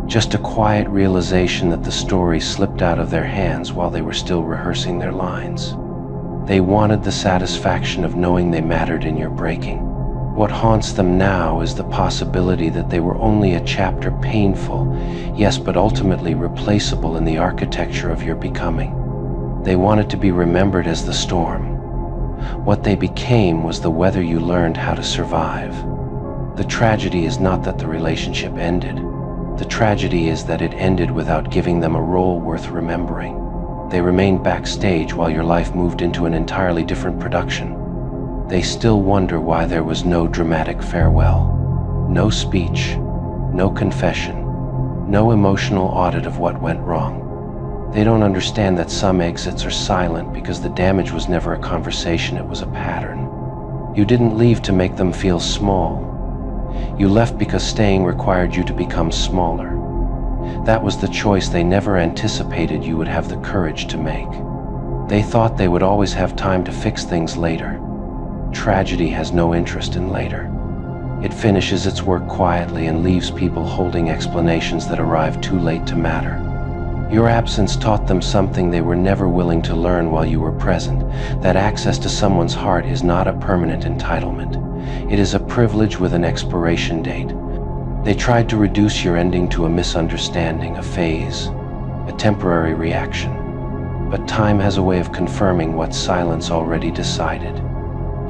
Just a quiet realization that the story slipped out of their hands while they were still rehearsing their lines. They wanted the satisfaction of knowing they mattered in your breaking. What haunts them now is the possibility that they were only a chapter painful, yes, but ultimately replaceable in the architecture of your becoming. They wanted to be remembered as the storm. What they became was the weather you learned how to survive. The tragedy is not that the relationship ended. The tragedy is that it ended without giving them a role worth remembering. They remained backstage while your life moved into an entirely different production. They still wonder why there was no dramatic farewell, no speech, no confession, no emotional audit of what went wrong. They don't understand that some exits are silent because the damage was never a conversation, it was a pattern. You didn't leave to make them feel small. You left because staying required you to become smaller. That was the choice they never anticipated you would have the courage to make. They thought they would always have time to fix things later. Tragedy has no interest in later. It finishes its work quietly and leaves people holding explanations that arrive too late to matter. Your absence taught them something they were never willing to learn while you were present, that access to someone's heart is not a permanent entitlement. It is a privilege with an expiration date. They tried to reduce your ending to a misunderstanding, a phase, a temporary reaction. But time has a way of confirming what silence already decided.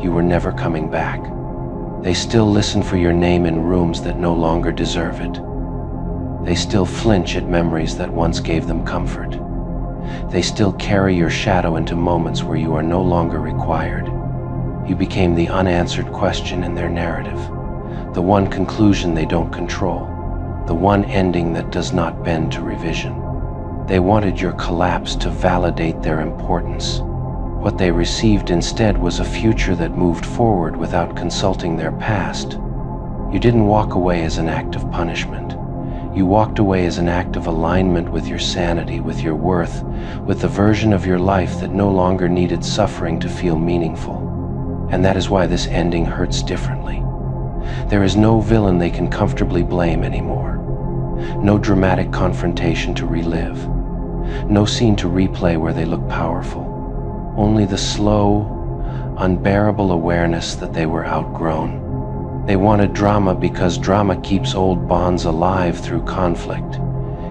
You were never coming back. They still listen for your name in rooms that no longer deserve it. They still flinch at memories that once gave them comfort. They still carry your shadow into moments where you are no longer required. You became the unanswered question in their narrative, the one conclusion they don't control, the one ending that does not bend to revision. They wanted your collapse to validate their importance. What they received instead was a future that moved forward without consulting their past. You didn't walk away as an act of punishment. You walked away as an act of alignment with your sanity, with your worth, with the version of your life that no longer needed suffering to feel meaningful. And that is why this ending hurts differently. There is no villain they can comfortably blame anymore. No dramatic confrontation to relive. No scene to replay where they look powerful. Only the slow, unbearable awareness that they were outgrown. They wanted drama because drama keeps old bonds alive through conflict.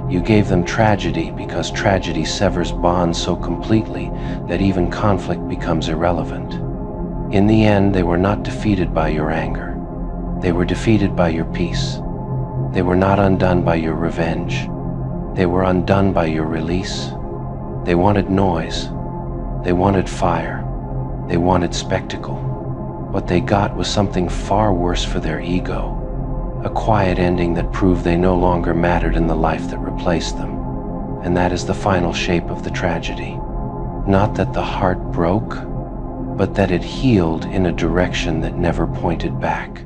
You gave them tragedy because tragedy severs bonds so completely that even conflict becomes irrelevant. In the end, they were not defeated by your anger. They were defeated by your peace. They were not undone by your revenge. They were undone by your release. They wanted noise. They wanted fire. They wanted spectacle. What they got was something far worse for their ego. A quiet ending that proved they no longer mattered in the life that replaced them. And that is the final shape of the tragedy. Not that the heart broke, but that it healed in a direction that never pointed back.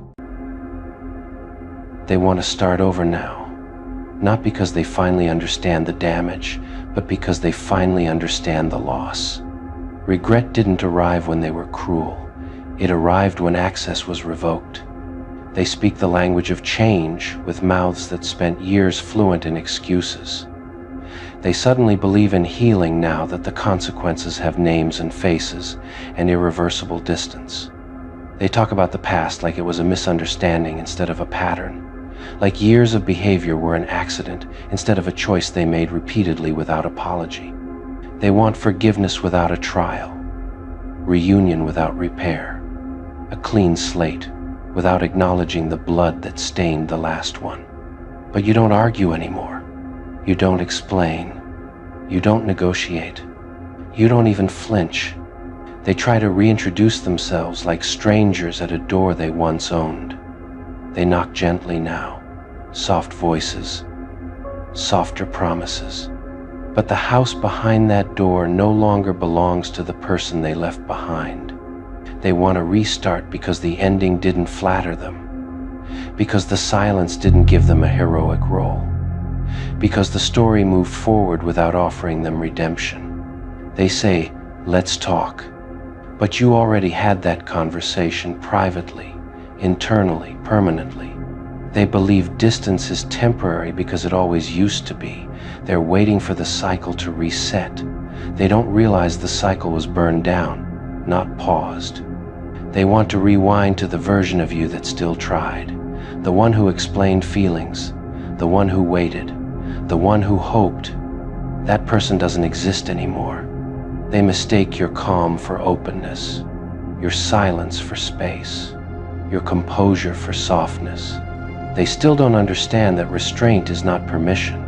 They want to start over now. Not because they finally understand the damage, but because they finally understand the loss. Regret didn't arrive when they were cruel. It arrived when access was revoked. They speak the language of change with mouths that spent years fluent in excuses. They suddenly believe in healing now that the consequences have names and faces and irreversible distance. They talk about the past like it was a misunderstanding instead of a pattern, like years of behavior were an accident instead of a choice they made repeatedly without apology. They want forgiveness without a trial, reunion without repair, a clean slate without acknowledging the blood that stained the last one. But you don't argue anymore. You don't explain. You don't negotiate. You don't even flinch. They try to reintroduce themselves like strangers at a door they once owned. They knock gently now, soft voices, softer promises. But the house behind that door no longer belongs to the person they left behind. They want to restart because the ending didn't flatter them, because the silence didn't give them a heroic role, because the story moved forward without offering them redemption. They say, "Let's talk." But you already had that conversation privately, internally, permanently. They believe distance is temporary because it always used to be. They're waiting for the cycle to reset. They don't realize the cycle was burned down, not paused. They want to rewind to the version of you that still tried, the one who explained feelings, the one who waited, the one who hoped. That person doesn't exist anymore. They mistake your calm for openness, your silence for space, your composure for softness. They still don't understand that restraint is not permission.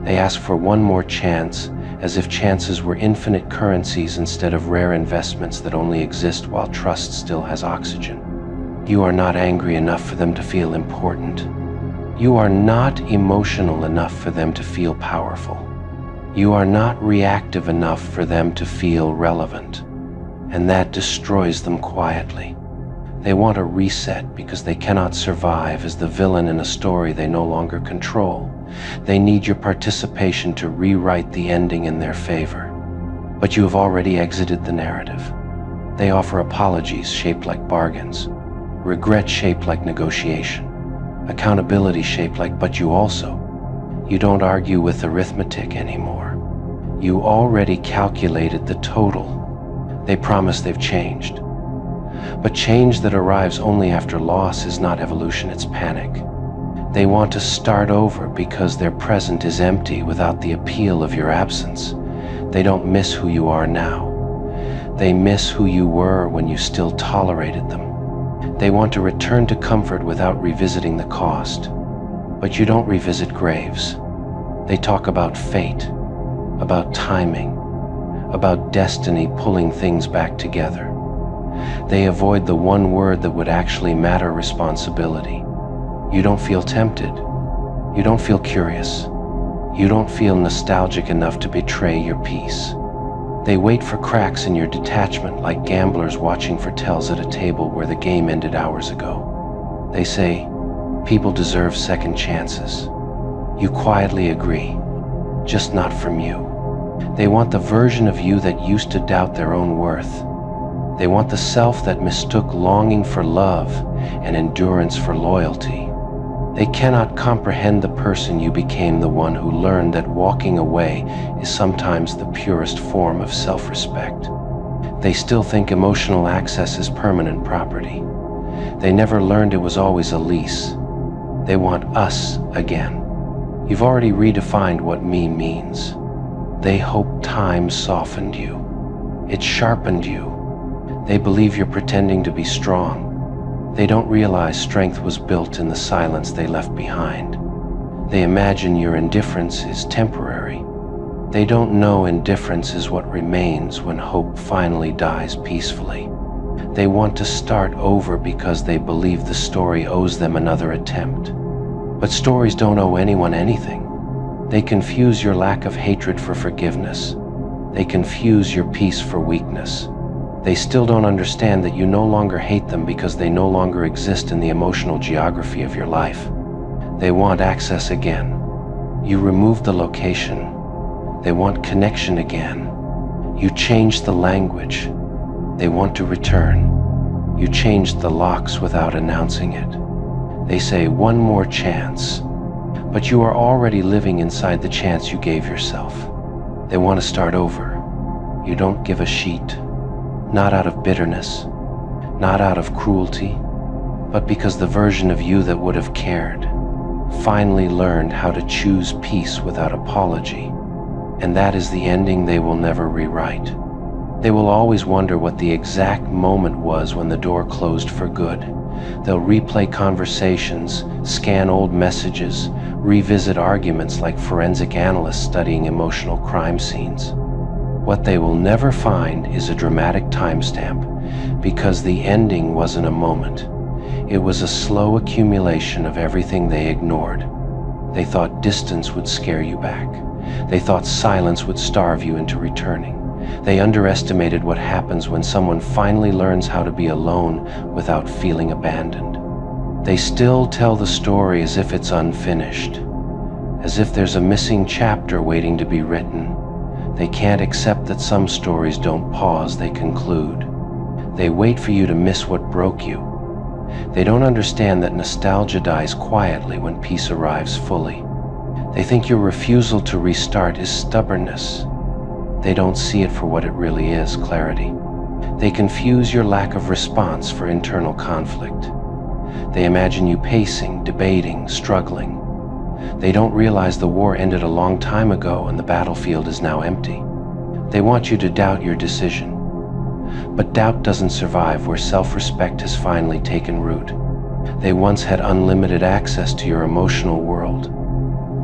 They ask for one more chance, as if chances were infinite currencies instead of rare investments that only exist while trust still has oxygen. You are not angry enough for them to feel important. You are not emotional enough for them to feel powerful. You are not reactive enough for them to feel relevant, and that destroys them quietly. They want a reset because they cannot survive as the villain in a story they no longer control. They need your participation to rewrite the ending in their favor. But you have already exited the narrative. They offer apologies shaped like bargains, regret shaped like negotiation, accountability shaped like "but you also." You don't argue with arithmetic anymore. You already calculated the total. They promise they've changed. But change that arrives only after loss is not evolution, it's panic. They want to start over because their present is empty without the appeal of your absence. They don't miss who you are now. They miss who you were when you still tolerated them. They want to return to comfort without revisiting the cost. But you don't revisit graves. They talk about fate, about timing, about destiny pulling things back together. They avoid the one word that would actually matter: responsibility. You don't feel tempted. You don't feel curious. You don't feel nostalgic enough to betray your peace. They wait for cracks in your detachment like gamblers watching for tells at a table where the game ended hours ago. They say, people deserve second chances. You quietly agree, just not from you. They want the version of you that used to doubt their own worth. They want the self that mistook longing for love and endurance for loyalty. They cannot comprehend the person you became, the one who learned that walking away is sometimes the purest form of self-respect. They still think emotional access is permanent property. They never learned it was always a lease. They want us again. You've already redefined what me means. They hope time softened you. It sharpened you. They believe you're pretending to be strong. They don't realize strength was built in the silence they left behind. They imagine your indifference is temporary. They don't know indifference is what remains when hope finally dies peacefully. They want to start over because they believe the story owes them another attempt. But stories don't owe anyone anything. They confuse your lack of hatred for forgiveness. They confuse your peace for weakness. They still don't understand that you no longer hate them because they no longer exist in the emotional geography of your life. They want access again. You removed the location. They want connection again. You changed the language. They want to return. You changed the locks without announcing it. They say one more chance, but you are already living inside the chance you gave yourself. They want to start over. You don't give a sheet, not out of bitterness, not out of cruelty, but because the version of you that would have cared finally learned how to choose peace without apology. And that is the ending they will never rewrite. They will always wonder what the exact moment was when the door closed for good. They'll replay conversations, scan old messages, revisit arguments like forensic analysts studying emotional crime scenes. What they will never find is a dramatic timestamp, because the ending wasn't a moment. It was a slow accumulation of everything they ignored. They thought distance would scare you back. They thought silence would starve you into returning. They underestimated what happens when someone finally learns how to be alone without feeling abandoned. They still tell the story as if it's unfinished, as if there's a missing chapter waiting to be written. They can't accept that some stories don't pause, they conclude. They wait for you to miss what broke you. They don't understand that nostalgia dies quietly when peace arrives fully. They think your refusal to restart is stubbornness. They don't see it for what it really is, clarity. They confuse your lack of response for internal conflict. They imagine you pacing, debating, struggling. They don't realize the war ended a long time ago and the battlefield is now empty. They want you to doubt your decision. But doubt doesn't survive where self-respect has finally taken root. They once had unlimited access to your emotional world.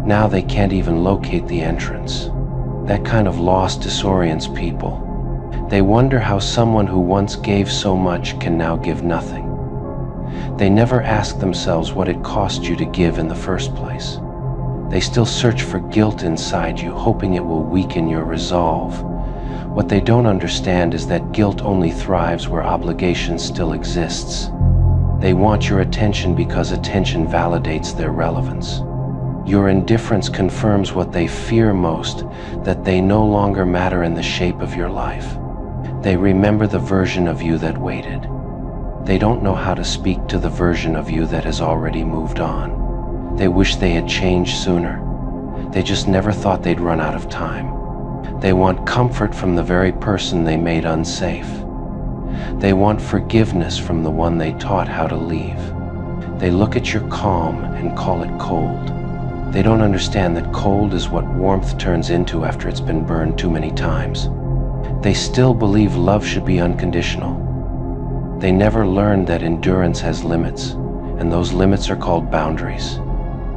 Now they can't even locate the entrance. That kind of loss disorients people. They wonder how someone who once gave so much can now give nothing. They never ask themselves what it cost you to give in the first place. They still search for guilt inside you, hoping it will weaken your resolve. What they don't understand is that guilt only thrives where obligation still exists. They want your attention because attention validates their relevance. Your indifference confirms what they fear most, that they no longer matter in the shape of your life. They remember the version of you that waited. They don't know how to speak to the version of you that has already moved on. They wish they had changed sooner. They just never thought they'd run out of time. They want comfort from the very person they made unsafe. They want forgiveness from the one they taught how to leave. They look at your calm and call it cold. They don't understand that cold is what warmth turns into after it's been burned too many times. They still believe love should be unconditional. They never learned that endurance has limits, and those limits are called boundaries.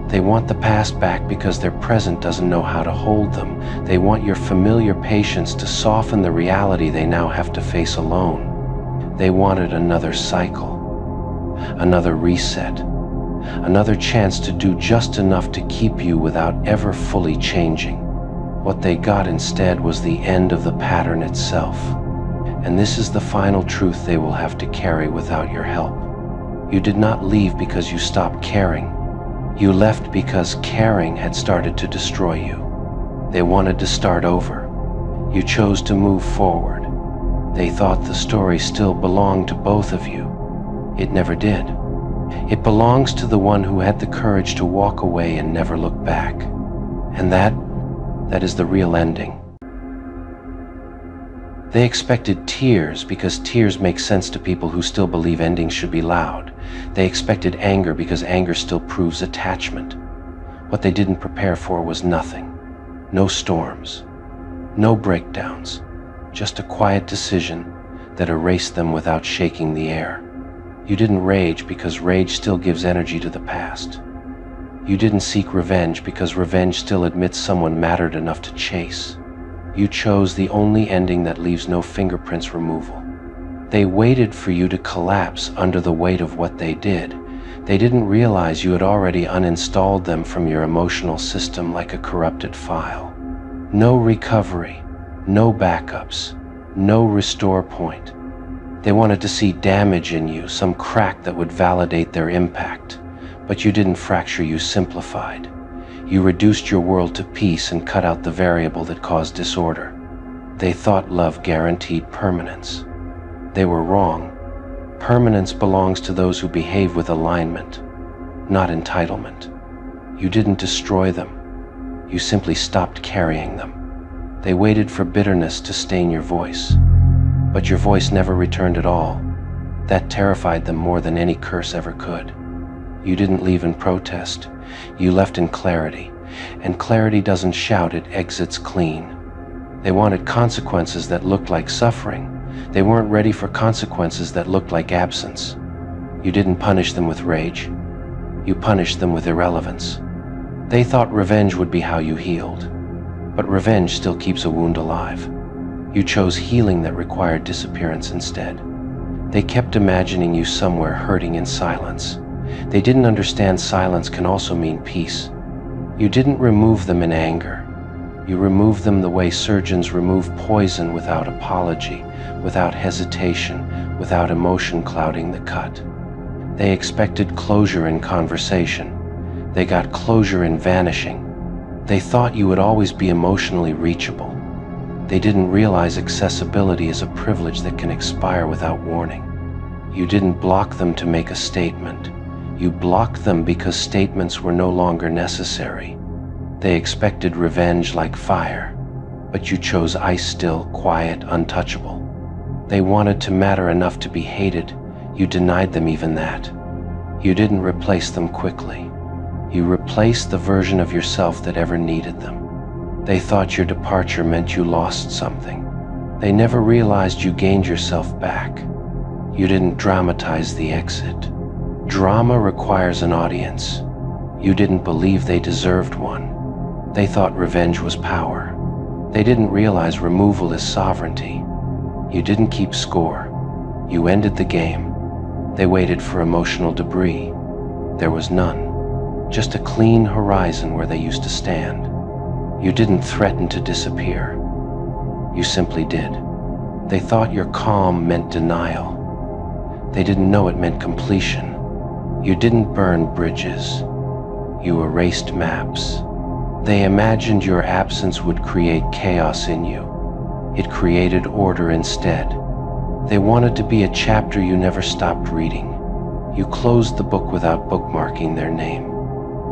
They want the past back because their present doesn't know how to hold them. They want your familiar patience to soften the reality they now have to face alone. They wanted another cycle, another reset, another chance to do just enough to keep you without ever fully changing. What they got instead was the end of the pattern itself. And this is the final truth they will have to carry without your help. You did not leave because you stopped caring. You left because caring had started to destroy you. They wanted to start over. You chose to move forward. They thought the story still belonged to both of you. It never did. It belongs to the one who had the courage to walk away and never look back. And that is the real ending. They expected tears because tears make sense to people who still believe endings should be loud. They expected anger because anger still proves attachment. What they didn't prepare for was nothing. No storms, no breakdowns, just a quiet decision that erased them without shaking the air. You didn't rage because rage still gives energy to the past. You didn't seek revenge because revenge still admits someone mattered enough to chase. You chose the only ending that leaves no fingerprints removal. They waited for you to collapse under the weight of what they did. They didn't realize you had already uninstalled them from your emotional system like a corrupted file. No recovery, no backups, no restore point. They wanted to see damage in you, some crack that would validate their impact. But you didn't fracture, you simplified. You reduced your world to peace and cut out the variable that caused disorder. They thought love guaranteed permanence. They were wrong. Permanence belongs to those who behave with alignment, not entitlement. You didn't destroy them. You simply stopped carrying them. They waited for bitterness to stain your voice. But your voice never returned at all. That terrified them more than any curse ever could. You didn't leave in protest. You left in clarity. And clarity doesn't shout, it exits clean. They wanted consequences that looked like suffering. They weren't ready for consequences that looked like absence. You didn't punish them with rage. You punished them with irrelevance. They thought revenge would be how you healed. But revenge still keeps a wound alive. You chose healing that required disappearance instead. They kept imagining you somewhere hurting in silence. They didn't understand silence can also mean peace. You didn't remove them in anger. You removed them the way surgeons remove poison, without apology, without hesitation, without emotion clouding the cut. They expected closure in conversation. They got closure in vanishing. They thought you would always be emotionally reachable. They didn't realize accessibility is a privilege that can expire without warning. You didn't block them to make a statement. You blocked them because statements were no longer necessary. They expected revenge like fire, but you chose ice still, quiet, untouchable. They wanted to matter enough to be hated. You denied them even that. You didn't replace them quickly. You replaced the version of yourself that ever needed them. They thought your departure meant you lost something. They never realized you gained yourself back. You didn't dramatize the exit. Drama requires an audience. You didn't believe they deserved one. They thought revenge was power. They didn't realize removal is sovereignty. You didn't keep score. You ended the game. They waited for emotional debris. There was none. Just a clean horizon where they used to stand. You didn't threaten to disappear. You simply did. They thought your calm meant denial. They didn't know it meant completion. You didn't burn bridges. You erased maps. They imagined your absence would create chaos in you. It created order instead. They wanted to be a chapter you never stopped reading. You closed the book without bookmarking their name.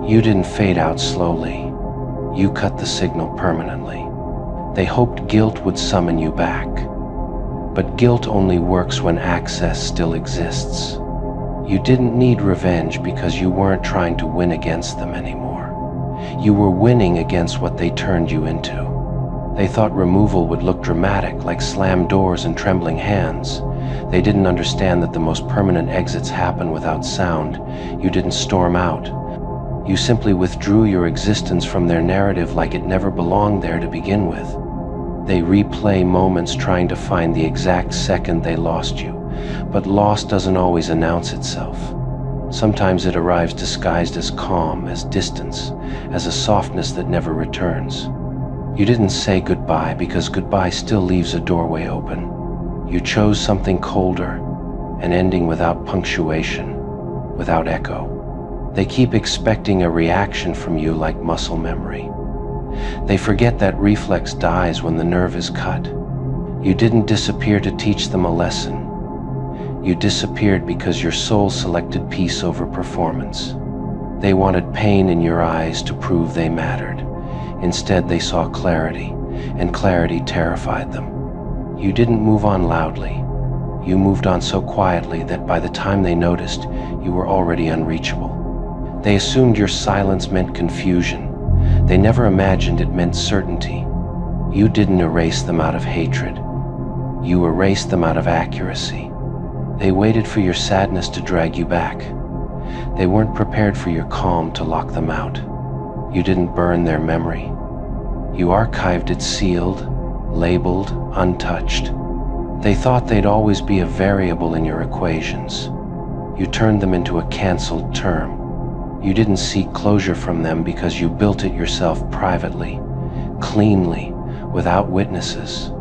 You didn't fade out slowly. You cut the signal permanently. They hoped guilt would summon you back. But guilt only works when access still exists. You didn't need revenge because you weren't trying to win against them anymore. You were winning against what they turned you into. They thought removal would look dramatic, like slammed doors and trembling hands. They didn't understand that the most permanent exits happen without sound. You didn't storm out. You simply withdrew your existence from their narrative like it never belonged there to begin with. They replay moments trying to find the exact second they lost you. But loss doesn't always announce itself. Sometimes it arrives disguised as calm, as distance, as a softness that never returns. You didn't say goodbye because goodbye still leaves a doorway open. You chose something colder, an ending without punctuation, without echo. They keep expecting a reaction from you like muscle memory. They forget that reflex dies when the nerve is cut. You didn't disappear to teach them a lesson. You disappeared because your soul selected peace over performance. They wanted pain in your eyes to prove they mattered. Instead, they saw clarity, and clarity terrified them. You didn't move on loudly. You moved on so quietly that by the time they noticed, you were already unreachable. They assumed your silence meant confusion. They never imagined it meant certainty. You didn't erase them out of hatred. You erased them out of accuracy. They waited for your sadness to drag you back. They weren't prepared for your calm to lock them out. You didn't burn their memory. You archived it sealed, labeled, untouched. They thought they'd always be a variable in your equations. You turned them into a canceled term. You didn't seek closure from them because you built it yourself privately, cleanly, without witnesses.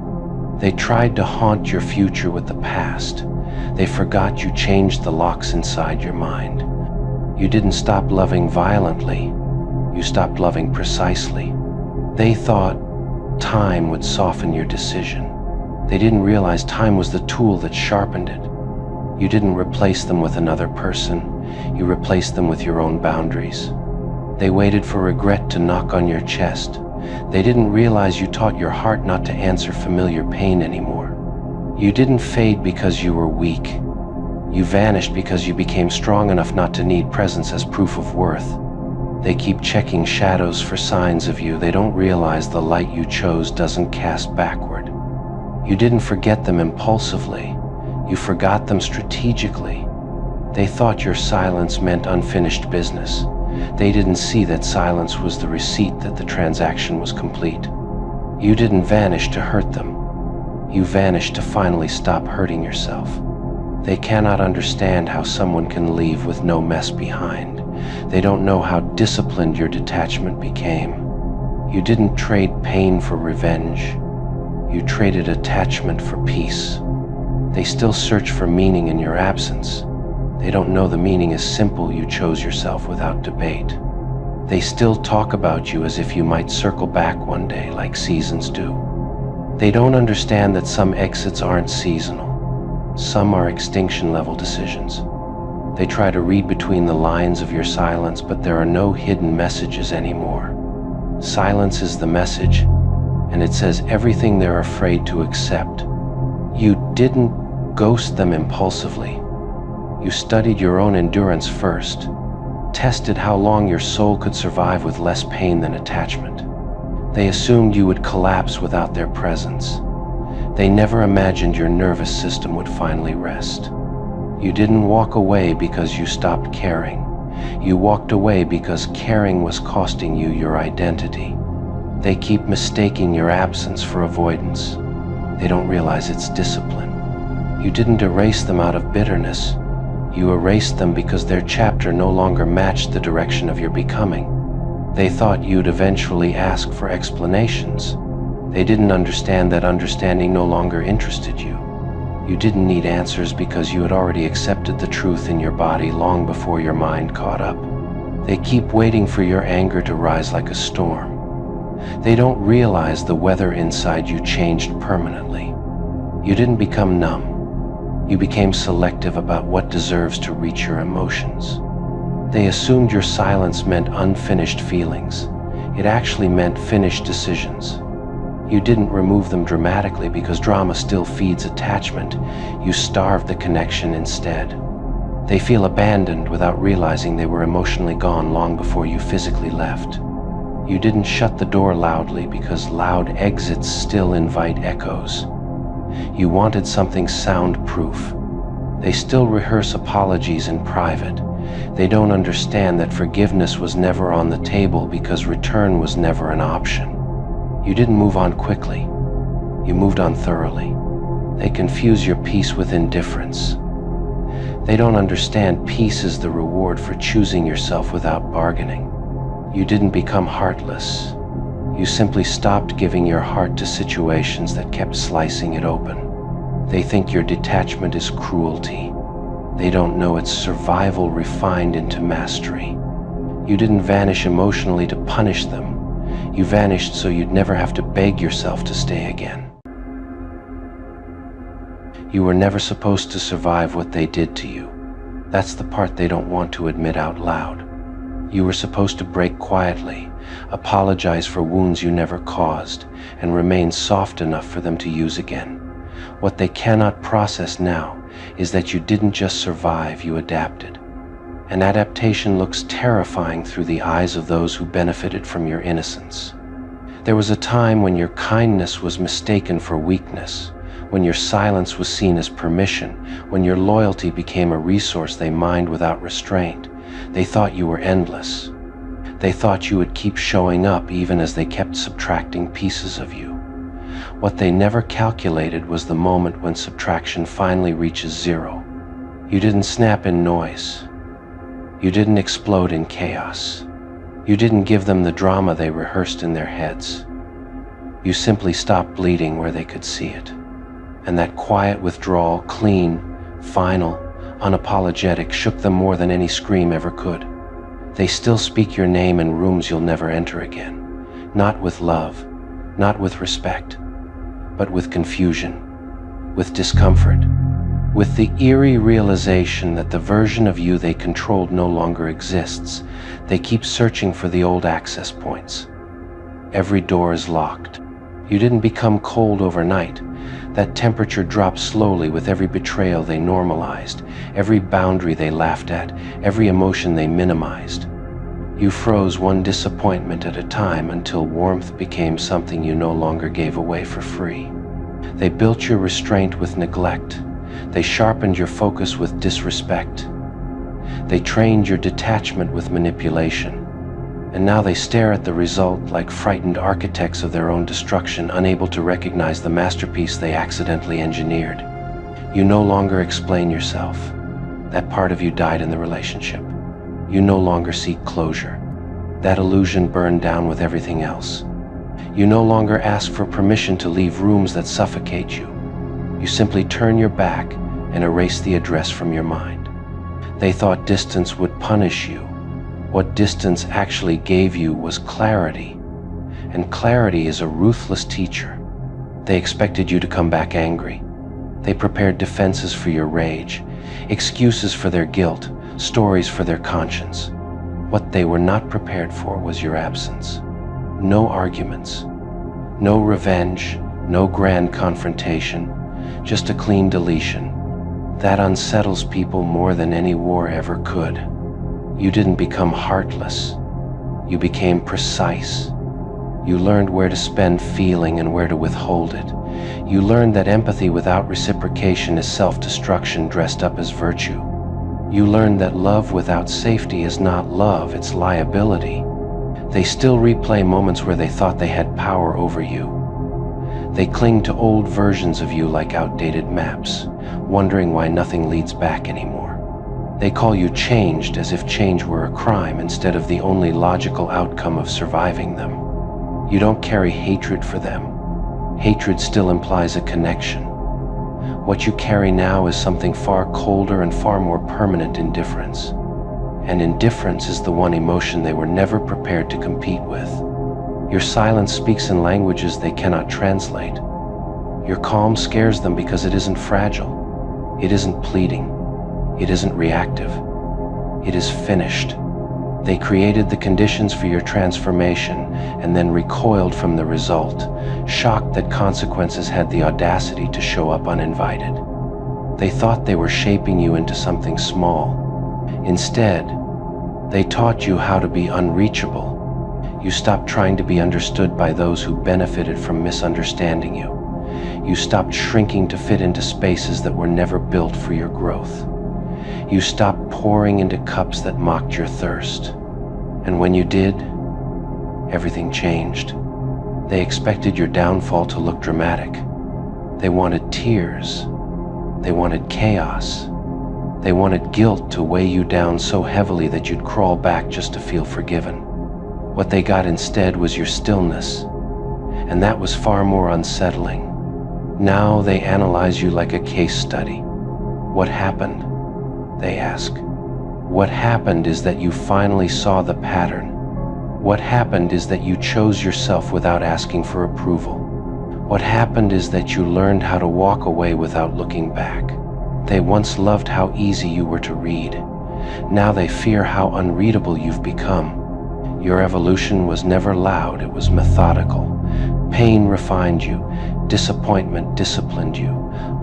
They tried to haunt your future with the past. They forgot you changed the locks inside your mind. You didn't stop loving violently. You stopped loving precisely. They thought time would soften your decision. They didn't realize time was the tool that sharpened it. You didn't replace them with another person. You replaced them with your own boundaries. They waited for regret to knock on your chest. They didn't realize you taught your heart not to answer familiar pain anymore. You didn't fade because you were weak. You vanished because you became strong enough not to need presence as proof of worth. They keep checking shadows for signs of you. They don't realize the light you chose doesn't cast backward. You didn't forget them impulsively. You forgot them strategically. They thought your silence meant unfinished business. They didn't see that silence was the receipt that the transaction was complete. You didn't vanish to hurt them. You vanished to finally stop hurting yourself. They cannot understand how someone can leave with no mess behind. They don't know how disciplined your detachment became. You didn't trade pain for revenge. You traded attachment for peace. They still search for meaning in your absence. They don't know the meaning is simple. You chose yourself without debate. They still talk about you as if you might circle back one day like seasons do. They don't understand that some exits aren't seasonal. Some are extinction-level decisions. They try to read between the lines of your silence, but there are no hidden messages anymore. Silence is the message, and it says everything they're afraid to accept. You didn't ghost them impulsively. You studied your own endurance first, tested how long your soul could survive with less pain than attachment. They assumed you would collapse without their presence. They never imagined your nervous system would finally rest. You didn't walk away because you stopped caring. You walked away because caring was costing you your identity. They keep mistaking your absence for avoidance. They don't realize it's discipline. You didn't erase them out of bitterness. You erased them because their chapter no longer matched the direction of your becoming. They thought you'd eventually ask for explanations. They didn't understand that understanding no longer interested you. You didn't need answers because you had already accepted the truth in your body long before your mind caught up. They keep waiting for your anger to rise like a storm. They don't realize the weather inside you changed permanently. You didn't become numb. You became selective about what deserves to reach your emotions. They assumed your silence meant unfinished feelings. It actually meant finished decisions. You didn't remove them dramatically because drama still feeds attachment. You starved the connection instead. They feel abandoned without realizing they were emotionally gone long before you physically left. You didn't shut the door loudly because loud exits still invite echoes. You wanted something soundproof. They still rehearse apologies in private. They don't understand that forgiveness was never on the table because return was never an option. You didn't move on quickly. You moved on thoroughly. They confuse your peace with indifference. They don't understand peace is the reward for choosing yourself without bargaining. You didn't become heartless. You simply stopped giving your heart to situations that kept slicing it open. They think your detachment is cruelty. They don't know it's survival refined into mastery. You didn't vanish emotionally to punish them. You vanished so you'd never have to beg yourself to stay again. You were never supposed to survive what they did to you. That's the part they don't want to admit out loud. You were supposed to break quietly, apologize for wounds you never caused, and remain soft enough for them to use again. What they cannot process now is that you didn't just survive, you adapted. And adaptation looks terrifying through the eyes of those who benefited from your innocence. There was a time when your kindness was mistaken for weakness, when your silence was seen as permission, when your loyalty became a resource they mined without restraint. They thought you were endless. They thought you would keep showing up even as they kept subtracting pieces of you. What they never calculated was the moment when subtraction finally reaches zero. You didn't snap in noise. You didn't explode in chaos. You didn't give them the drama they rehearsed in their heads. You simply stopped bleeding where they could see it. And that quiet withdrawal, clean, final, unapologetic, shook them more than any scream ever could. They still speak your name in rooms you'll never enter again. Not with love, not with respect, but with confusion, with discomfort, with the eerie realization that the version of you they controlled no longer exists. They keep searching for the old access points. Every door is locked. You didn't become cold overnight. That temperature dropped slowly with every betrayal they normalized, every boundary they laughed at, every emotion they minimized. You froze one disappointment at a time until warmth became something you no longer gave away for free. They built your restraint with neglect. They sharpened your focus with disrespect. They trained your detachment with manipulation. And now they stare at the result like frightened architects of their own destruction, unable to recognize the masterpiece they accidentally engineered. You no longer explain yourself. That part of you died in the relationship. You no longer seek closure. That illusion burned down with everything else. You no longer ask for permission to leave rooms that suffocate you. You simply turn your back and erase the address from your mind. They thought distance would punish you. What distance actually gave you was clarity, and clarity is a ruthless teacher. They expected you to come back angry. They prepared defenses for your rage, excuses for their guilt, stories for their conscience. What they were not prepared for was your absence. No arguments, no revenge, no grand confrontation, just a clean deletion. That unsettles people more than any war ever could. You didn't become heartless. You became precise. You learned where to spend feeling and where to withhold it. You learned that empathy without reciprocation is self-destruction dressed up as virtue. You learned that love without safety is not love, it's liability. They still replay moments where they thought they had power over you. They cling to old versions of you like outdated maps, wondering why nothing leads back anymore. They call you changed as if change were a crime instead of the only logical outcome of surviving them. You don't carry hatred for them. Hatred still implies a connection. What you carry now is something far colder and far more permanent: indifference. And indifference is the one emotion they were never prepared to compete with. Your silence speaks in languages they cannot translate. Your calm scares them because it isn't fragile. It isn't pleading. It isn't reactive. It is finished. They created the conditions for your transformation and then recoiled from the result, shocked that consequences had the audacity to show up uninvited. They thought they were shaping you into something small. Instead, they taught you how to be unreachable. You stopped trying to be understood by those who benefited from misunderstanding you. You stopped shrinking to fit into spaces that were never built for your growth. You stopped pouring into cups that mocked your thirst. And when you did, everything changed. They expected your downfall to look dramatic. They wanted tears. They wanted chaos. They wanted guilt to weigh you down so heavily that you'd crawl back just to feel forgiven. What they got instead was your stillness, and that was far more unsettling. Now they analyze you like a case study. What happened? They ask. What happened is that you finally saw the pattern. What happened is that you chose yourself without asking for approval. What happened is that you learned how to walk away without looking back. They once loved how easy you were to read. Now they fear how unreadable you've become. Your evolution was never loud, it was methodical. Pain refined you, disappointment disciplined you,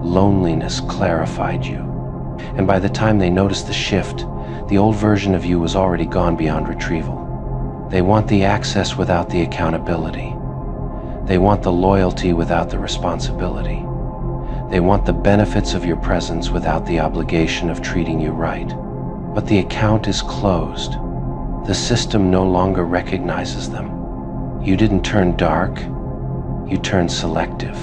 loneliness clarified you. And by the time they noticed the shift, the old version of you was already gone beyond retrieval. They want the access without the accountability. They want the loyalty without the responsibility. They want the benefits of your presence without the obligation of treating you right. But the account is closed. The system no longer recognizes them. You didn't turn dark, you turned selective.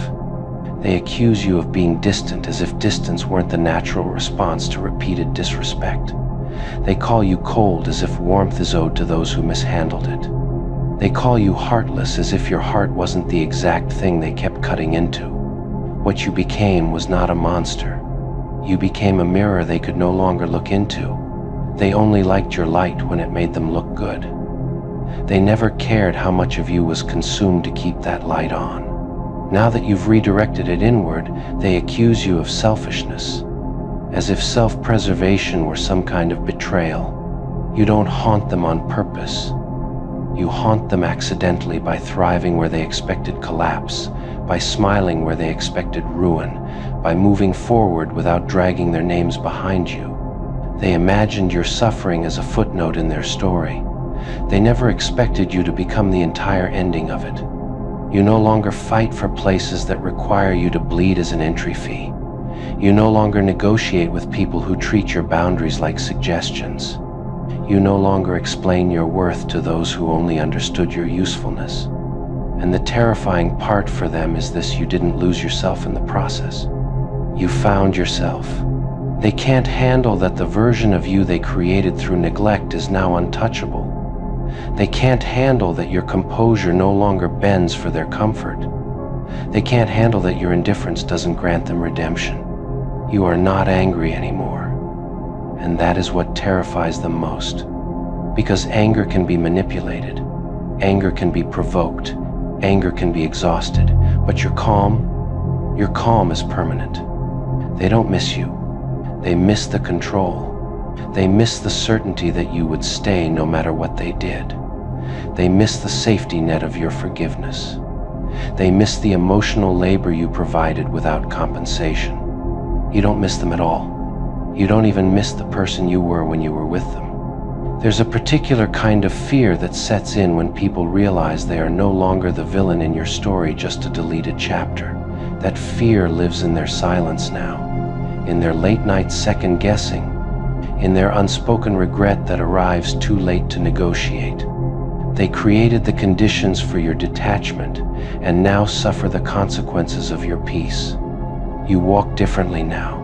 They accuse you of being distant as if distance weren't the natural response to repeated disrespect. They call you cold as if warmth is owed to those who mishandled it. They call you heartless as if your heart wasn't the exact thing they kept cutting into. What you became was not a monster. You became a mirror they could no longer look into. They only liked your light when it made them look good. They never cared how much of you was consumed to keep that light on. Now that you've redirected it inward, they accuse you of selfishness. as if self-preservation were some kind of betrayal. You don't haunt them on purpose. You haunt them accidentally by thriving where they expected collapse, by smiling where they expected ruin, by moving forward without dragging their names behind you. They imagined your suffering as a footnote in their story. They never expected you to become the entire ending of it. You no longer fight for places that require you to bleed as an entry fee. You no longer negotiate with people who treat your boundaries like suggestions. You no longer explain your worth to those who only understood your usefulness. And the terrifying part for them is this: you didn't lose yourself in the process. You found yourself. They can't handle that the version of you they created through neglect is now untouchable. They can't handle that your composure no longer bends for their comfort. They can't handle that your indifference doesn't grant them redemption. You are not angry anymore. And that is what terrifies them most. Because anger can be manipulated. Anger can be provoked. Anger can be exhausted. But your calm is permanent. They don't miss you. They miss the control. They miss the certainty that you would stay no matter what they did. They miss the safety net of your forgiveness. They miss the emotional labor you provided without compensation. You don't miss them at all. You don't even miss the person you were when you were with them. There's a particular kind of fear that sets in when people realize they are no longer the villain in your story, just a deleted chapter. That fear lives in their silence now, in their late-night second-guessing, in their unspoken regret that arrives too late to negotiate. They created the conditions for your detachment and now suffer the consequences of your peace. You walk differently now.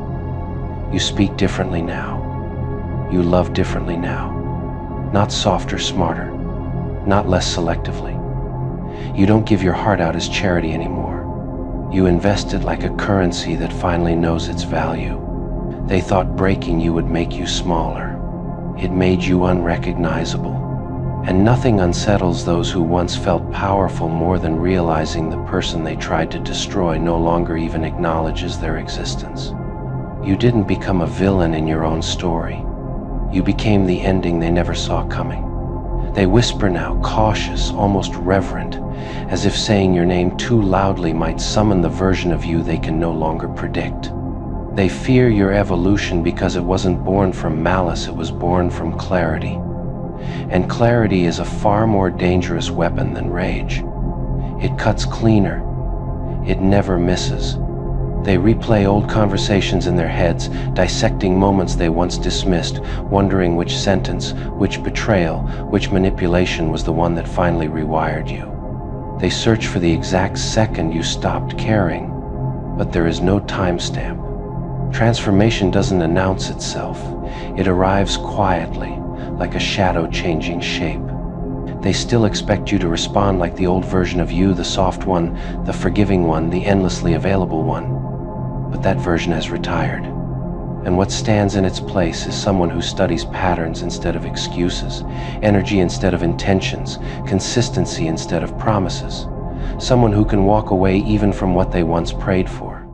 You speak differently now. You love differently now. Not softer, smarter, not less selectively. You don't give your heart out as charity anymore. You invest it like a currency that finally knows its value. They thought breaking you would make you smaller. It made you unrecognizable. And nothing unsettles those who once felt powerful more than realizing the person they tried to destroy no longer even acknowledges their existence. You didn't become a villain in your own story. You became the ending they never saw coming. They whisper now, cautious, almost reverent, as if saying your name too loudly might summon the version of you they can no longer predict. They fear your evolution because it wasn't born from malice, it was born from clarity. And clarity is a far more dangerous weapon than rage. It cuts cleaner. It never misses. They replay old conversations in their heads, dissecting moments they once dismissed, wondering which sentence, which betrayal, which manipulation was the one that finally rewired you. They search for the exact second you stopped caring, but there is no timestamp. Transformation doesn't announce itself. It arrives quietly, like a shadow changing shape. They still expect you to respond like the old version of you, the soft one, the forgiving one, the endlessly available one. But that version has retired. And what stands in its place is someone who studies patterns instead of excuses, energy instead of intentions, consistency instead of promises. Someone who can walk away even from what they once prayed for.